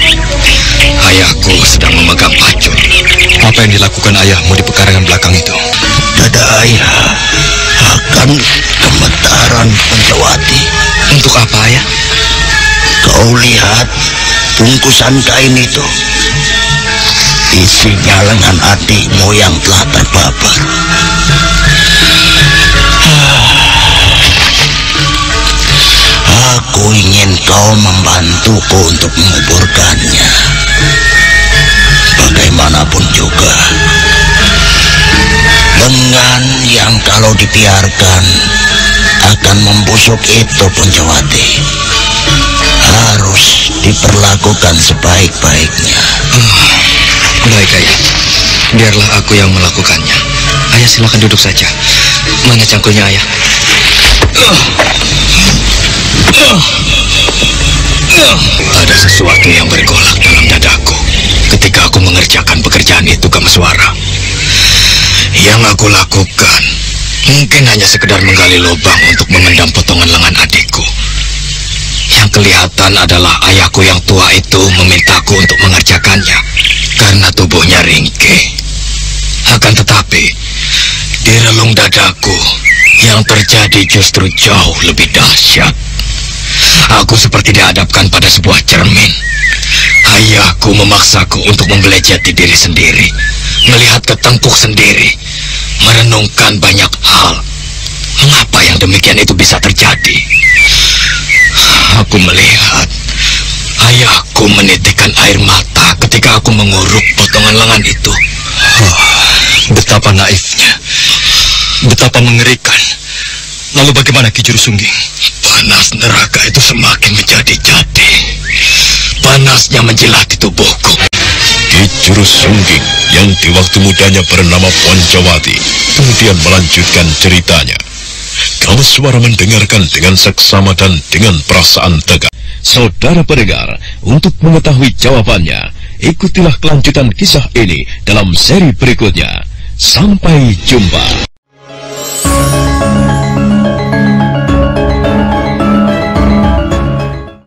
[SPEAKER 8] Ayahku sedang memegang pacul.
[SPEAKER 13] Apa yang dilakukan ayahmu di pekarangan belakang itu?
[SPEAKER 16] Dada ayah akan gemetaran, Poncowati.
[SPEAKER 8] Untuk apa, ayah?
[SPEAKER 16] Kau lihat bungkusan kain itu. Isinya lengan adikmu yang telah terbabar. Aku ingin kau membantuku untuk menguburkannya. Bagaimanapun juga, lengan yang kalau dibiarkan akan membusuk itu, Poncowati, harus diperlakukan sebaik-baiknya.
[SPEAKER 8] Baik, ayah. Biarlah aku yang melakukannya. Ayah, silakan duduk saja. Mana cangkulnya, ayah? Ada sesuatu yang bergolak dalam dadaku ketika aku mengerjakan pekerjaan itu, Kameswara. Yang aku lakukan mungkin hanya sekedar menggali lubang untuk memendam potongan lengan adikku. Yang kelihatan adalah ayahku yang tua itu memintaku untuk mengerjakannya karena tubuhnya ringkih. Akan tetapi, di relung dadaku yang terjadi justru jauh lebih dahsyat. Aku seperti dihadapkan pada sebuah cermin. Ayahku memaksaku untuk membelejeti diri sendiri, melihat ketengkuk sendiri, merenungkan banyak hal. Mengapa yang demikian itu bisa terjadi? Aku melihat ayahku menitikkan air mata ketika aku menguruk potongan lengan itu.
[SPEAKER 13] Betapa naifnya, betapa mengerikan. Lalu bagaimana Ki Juru Sungging?
[SPEAKER 8] Panas neraka itu semakin menjadi-jadi. Panasnya menjilat di tubuhku.
[SPEAKER 1] Ki Juru Sungging yang di waktu mudanya bernama Poncowati kemudian melanjutkan ceritanya. Kameswara mendengarkan dengan seksama dan dengan perasaan tegar. Saudara pendengar, untuk mengetahui jawabannya, ikutilah kelanjutan kisah ini dalam seri berikutnya. Sampai jumpa.